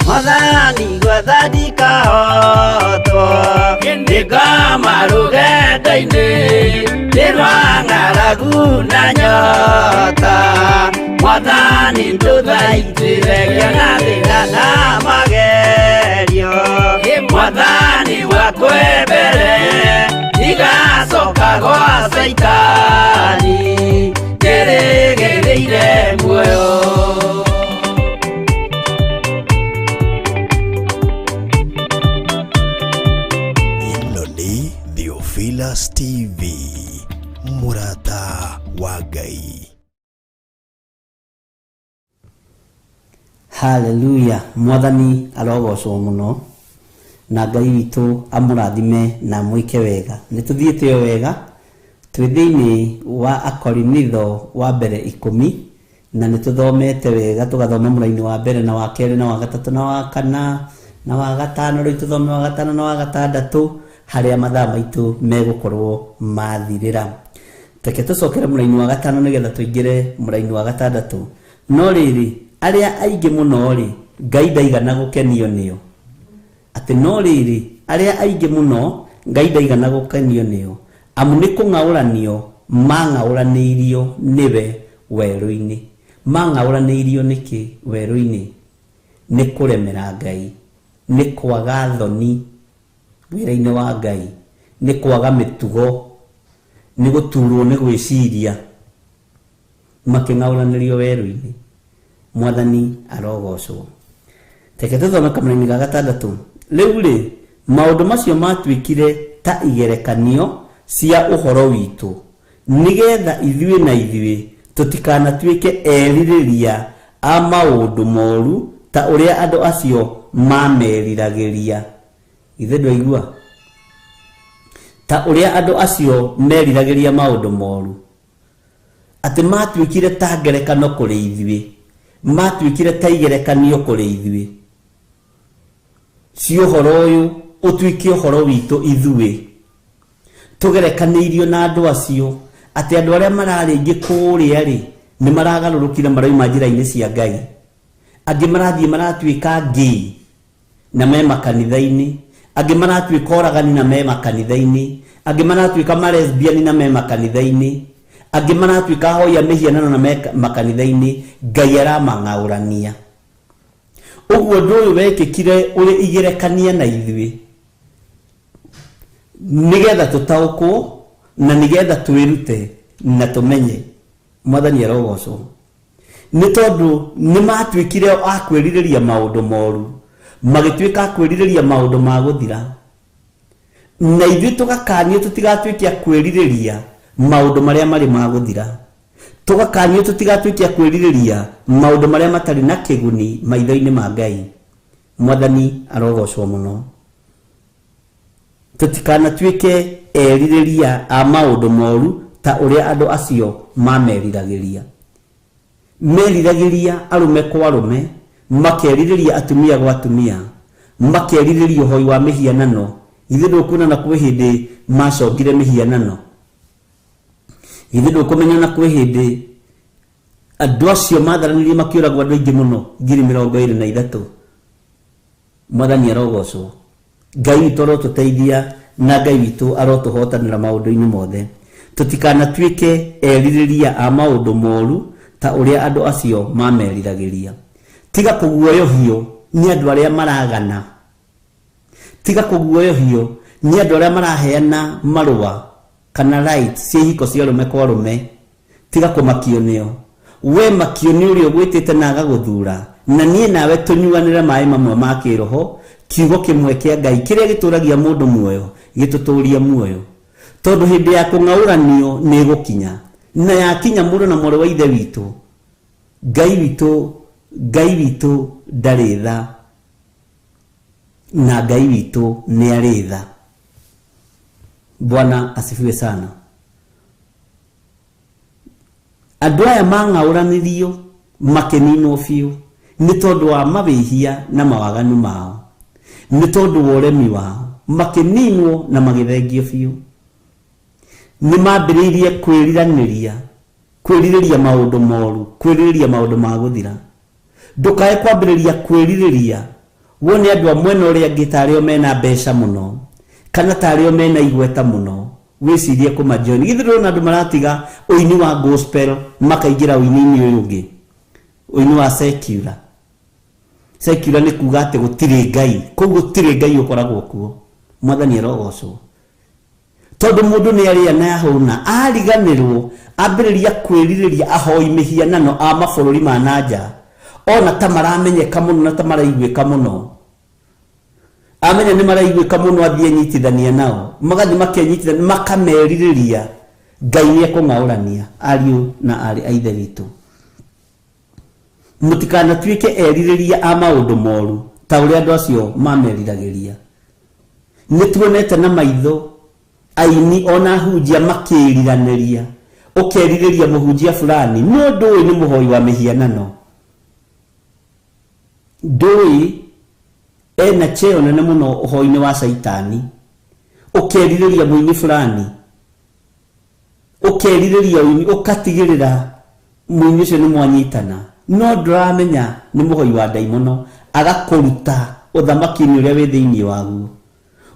Madani gwathani kahoto Ndika marugenda-ini Ndirwa ng'aragu na nyota Mwathani nduthaitĩre na thĩna na magerio Mwathani wakwe mbere Igacoka gwa Saitani Ndĩrĩgĩrĩire muoyo Theophilus TV, Murata wa Ngai. Hallelujah. Mwathani arogocwo muno na Ngai witũ amũrathime na mwĩke wega. Nĩtũthiĩte wega twĩ thĩinĩ wa Akorinitho wa mbere 10 na nĩtũthomete wega tũgathoma mũraini wa mbere na wa kerĩ na wa gatatũ na wa kana na wa gatano rĩu tũthome wa gatano na wa gatandatũ harĩa mathaa maitũ megũkorwo mathirĩra. Teke tũcokere mũraini wa gatano nĩgetha tũingĩre mũraini wa gatandatũ. No rĩrĩ arĩa aingĩ mũno rĩ Ngai ndaigana gũkenio nĩo. Atĩ no rĩrĩ arĩa aingĩ mũno Ngai ndaigana gũkenio nĩo. Amu nĩ kũng'aũranio mang'aũranĩirio nĩwe werũ-inĩ. Mang'aũranĩirio nĩkĩ werũ-inĩ? Nĩ kũremera Ngai, nĩ kwaga thoni wĩra-inĩ wa Ngai, nĩ kwaga mĩtugo, nĩ gũturwo nĩ gwĩciria, makĩng'aũranĩrio werũ-inĩ. Mwathani arogocwo. Teke tũthome kamũraini ga gatandatũ. Rĩu rĩ maũndũ macio matuĩkire ta igerekanio cia ũhoro witũ nĩgetha ithuĩ na ithuĩ tũtikanatuĩke erirĩria a maũndũ moru ta ũrĩa andũ acio mameriragĩria. Ithe ndwaigua? Ta ũrĩa andũ acio meriragĩria maũndũ moru. Atĩ matuĩkire ta ngerekano kũrĩ ithuĩ, matuĩkire ta igerekanio kũrĩ ithuĩ. Si ũhoro ũyũ ũtuĩke ũhoro witũ ithuĩ, tũgerekanĩirio na andũ acio. Atĩ andũ arĩa mararĩngĩ kũrĩa rĩ nĩ maragarũrũkire marauma njĩra-inĩ cia Ngai. Angĩ marathiĩ maratuĩka ngĩĩ na me makanitha-inĩ, angĩ maratuĩka oragani na me makanitha-inĩ, angĩ maratuĩka malesbiani na me makanitha-inĩ, angĩ maratuĩka ahoya mĩhianano na me makanitha-inĩ. Ngai aramang'aũrania. Ũguo ũndũ ũyũ wekĩkire ũrĩ igerekania na ithuĩ nĩgetha tũtaũkwo na nĩgetha twĩrute na tũmenye. Mwathani arogocwo. Nĩ tondũ nĩ matuĩkire a kwĩrirĩria maũndũ moru, magĩtuĩka a kwĩrirĩria maũndũ ma gũthira, na ithuĩ tũgakanio tũtigatuĩke a kwĩrirĩria maũndũ marĩa marĩ ma gũthira. Tũgakanio tũtigatuĩke a kwĩrirĩria maũndũ marĩa matarĩ na kĩguni maitho-inĩ ma Ngai. Mwathani arogocwo mũno. Tũtikanatuĩke erirĩria a maũndũ moru ta ũrĩa andũ acio mameriragĩria. Meriragĩria arũme kwa arũme, makerirĩria atumia gwa atumia, makerirĩria ũhoi wa mĩhianano. Ithuĩ ndũkuona na kwĩ hĩndĩ macongire mĩhianano. Ithuĩ ndũkũmenya na kwĩ hĩndĩ andũ acio matharanĩrie makĩũragwo andũ aingĩ mũno 23,000. Mwathani arogocwo. Ngai witũ arotũteithia na Ngai witũ arotũhotanĩra maũndũ-inĩ mothe. Tũtikanatuĩke erirĩria a maũndũ moru ta ũrĩa andũ acio mameriragĩria. Tiga kũguoyohio nĩ andũ arĩa maragana. Tiga kũguoyohio nĩ andũ arĩa maraheana marũa kana rights cia ihiko cia arũme kwa arũme. Tiga kũmakio nĩo. We makio nĩ ũrĩa ũgwĩtĩte na agagũthura, na niĩ nawe tũnyuanĩre maĩ mamwe ma kĩroho. Kiugo kĩmwe kĩa Ngai kĩrĩa gĩtũragia mũndũ muoyo gĩtũtũria muoyo. Tondũ hĩndĩ ya kũng'aũranio nĩ gũkinya, na yakinya mũndũ na mwarĩ wa ithe witũ, Ngai witũ ndarĩ tha, na Ngai witũ nĩ arĩ tha. Bwana asifiwe sana. andũ aya mang'aũranirio makeninwo biũ nĩ tondũ wa mawĩhia na mawaganu mao, nĩ tondũ wa ũremi wao, makeninwo na magĩthengio biũ. Nĩ mambĩrĩirie kwĩrirĩria maũndũ moru, kwĩrirĩria maũndũ ma gũthira. Ndũkae kwambĩrĩria kwĩrirĩria wone andũ a mwena ũrĩa angĩ tarĩo mena mbeca mũno kana tarĩo mena igweta mũno, wĩcirie kũmajoin. Githĩ ndũrona andũ maratiga ũini wa gospel makaingĩra ũini-inĩ ũyũ ũngĩ, ũini wa secular. Secular nĩ kuga atĩ gũtirĩ Ngai, koguo gũtirĩ Ngai ũkoragwo kuo. Mwathani arogocwo. Tondũ mũndũ nĩ arĩa na yahũna ariganĩrwo, ambĩrĩria kwĩrirĩria ahoi mĩhianano a mabũrũri ma nanja, ona ta maramenyeka mũno na ta maraiguĩka mũno. Amenya nĩ maraiguĩka mũno, athiĩ nyitithania nao, magathi makenyitithania, makamerirĩria. Ngai nĩ ekũng'aũrania ariũ na arĩ a ithe witũ. Mũtikanatuĩke erirĩria a maũndũ moru ta ũrĩa andũ acio mameriragĩria. Nĩ tuonete na maitho aini ona hunjia makĩriranĩria, ũkerirĩria mũhunjia fulani, no ndũĩ nĩ mũhoi wa mĩhianano, ndũĩ ena cheo nene mũno ũhoi-inĩ wa Saitani. Ũkerirĩria mũini fulani, ũkerirĩria ũini, ũkatigĩrĩra mũini ũcio nĩ mwanyitana, no ndũramenya nĩ mũhoi wa ndaimono, agakũruta ũthamaki-inĩ ũrĩa wĩ thĩinĩ waguo.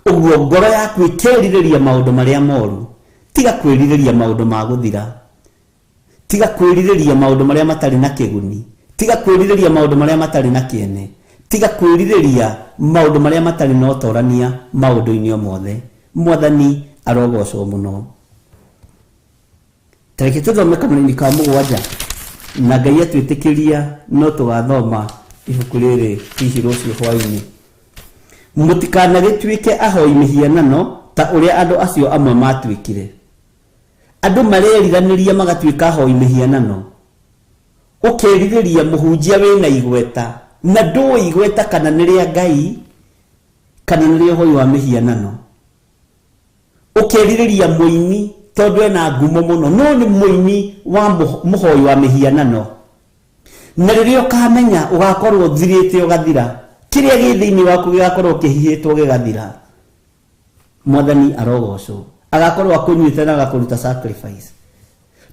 Ũguo ngoro yaku ĩkerirĩria maũndũ marĩa moru, tiga kwĩrirĩria maũndũ ma gũthira, tiga kwĩrirĩria maũndũ marĩa matarĩ na kĩguni, tiga kwĩrirĩria maũndũ marĩa matarĩ na kĩene, tiga kwĩrirĩria maũndũ marĩa matarĩ na ũtorania maũndũ-inĩ o mothe. Mwathani arogocwo mũno. Tareke tũthome kamũra-inĩ ka 7 na Ngai atwĩtĩkĩria no tũgathoma ibuku rĩrĩ hihi rũciũ hwa-inĩ. Mũtikanagĩtuĩke ahoi mĩhianano ta ũrĩa andũ acio amwe matuĩkire. Andũ mareriranĩria magatuĩka ahoi mĩhianano. Ũkerirĩria mũhunjia wĩna igweta na ndũĩ igweta kana nĩ rĩa Ngai kana nĩ rĩa ũhoi wa mĩhianano. Ũkerirĩria mũini tondũ ena ngumo mũno, no nĩ mũini wa mũhoi wa mĩhianano. Na rĩrĩa ũkamenya ũgakorwo thirĩte ũgathira, kĩrĩa gĩ thĩinĩ waku gĩgakorwo kĩhihĩtwo gĩgathira. Mwathani arogocwo, agakorwo akũnyuĩte na agakũruta sacrifice.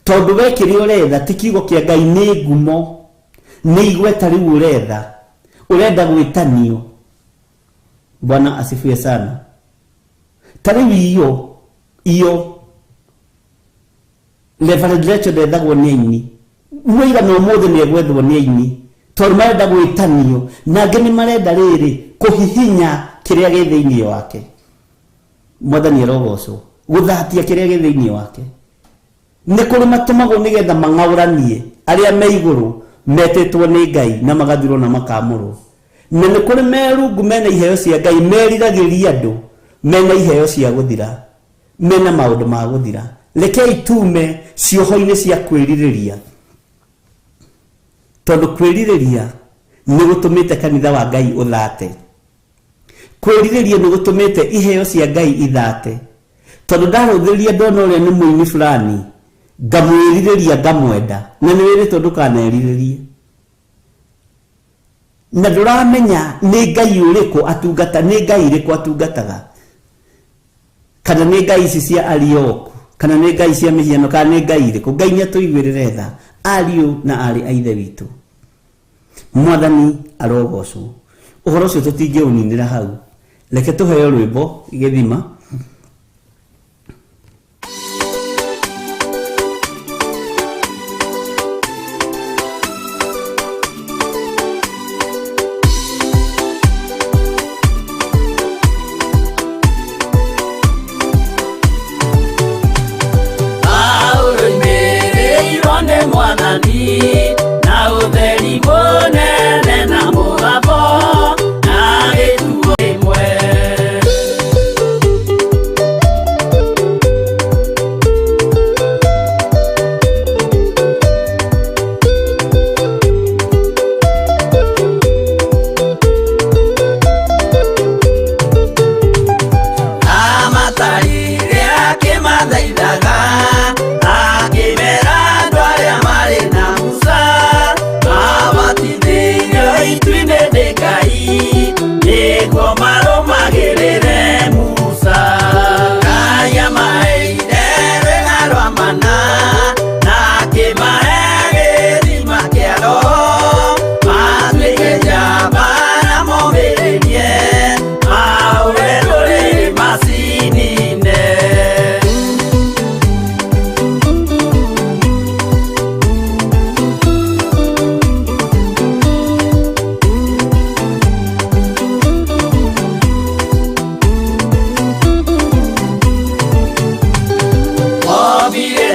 Tondũ we kĩrĩa ũretha ti kiugo kĩa Ngai, nĩ ngumo, nĩ igweta rĩu ũretha, ũrenda gwĩtanio. Bwana asifiwe sana. Tarĩu iyo Reverend Lecho ndethagwo nĩ aini, mũigana ũmũthĩ nĩ egwethwo nĩ aini, tondũ marenda gwĩtanio, na angĩ nĩ marenda rĩrĩ kũhihinya kĩrĩa gĩ thĩinĩ wake. Mwathani arogocwo, gũthatia kĩrĩa gĩ thĩinĩ wake. Nĩ kũrĩ matũmagwo nĩgetha mang'aũranie arĩa me igũrũ metĩtwo nĩ Ngai na magathirwo na makamũrwo. Na nĩ kũrĩ merungu mena iheo cia Ngai meriragĩria andũ mena iheo cia gũthira, mena maũndũ ma gũthira. Rekei tume cioho-inĩ cia kwĩrirĩria, tondũ kwĩrirĩria nĩ gũtũmĩte kanitha wa Ngai ũthate. Kwĩrirĩria nĩ gũtũmĩte iheo cia Ngai ithate. Tondũ ndarũthĩrĩria ndona ũrĩa nĩ mũini fulani, ngamwĩrirĩria ngamwenda, na nĩ wĩrĩtwo ndũkanerirĩrie. Na ndũramenya nĩ Ngai ũrĩkũ atungata, nĩ Ngai irĩkũ atungataga, kana nĩ Ngai ici cia arioku, kana nĩ Ngai cia mĩhiano, kana nĩ Ngai irĩkũ. Ngai nĩ atũiguĩrĩre tha, ariũ na arĩ a ithe witũ. Mwathani arogocwo. Ũhoro ũcio tũtingĩũninĩra hau, reke tũheo rwĩmbo gĩthima. Na utheri munene na mũgambo na gĩtuo ĩmwe.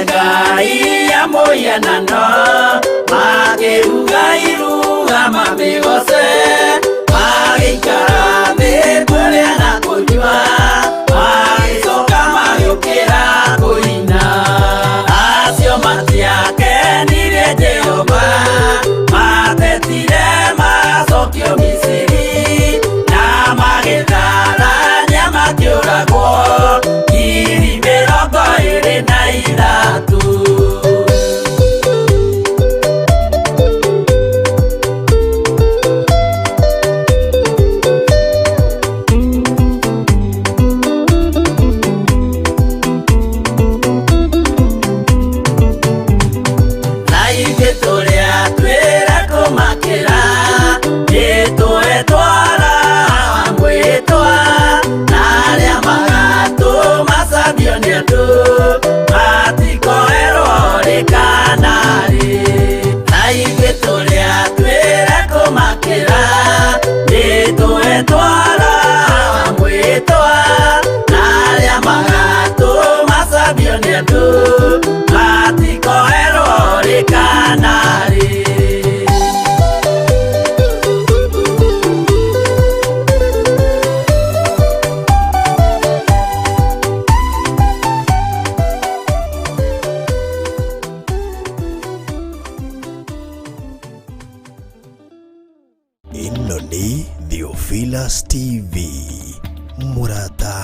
Ngai ya moyanano makiruga iruga mamigose magikara thĩ kũrĩa na kũnyua magicoka magĩũkĩra kũina acio matiakenirie Jehova matetire magacokio Misiri na magĩtharania makĩũragwo ngiri 23. Ino ni Theophilus TV, Murata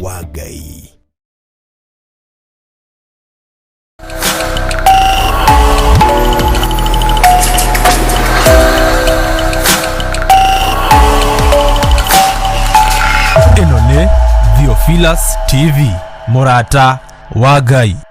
wa Ngai. Ino ni Theophilus TV, Murata wa Ngai.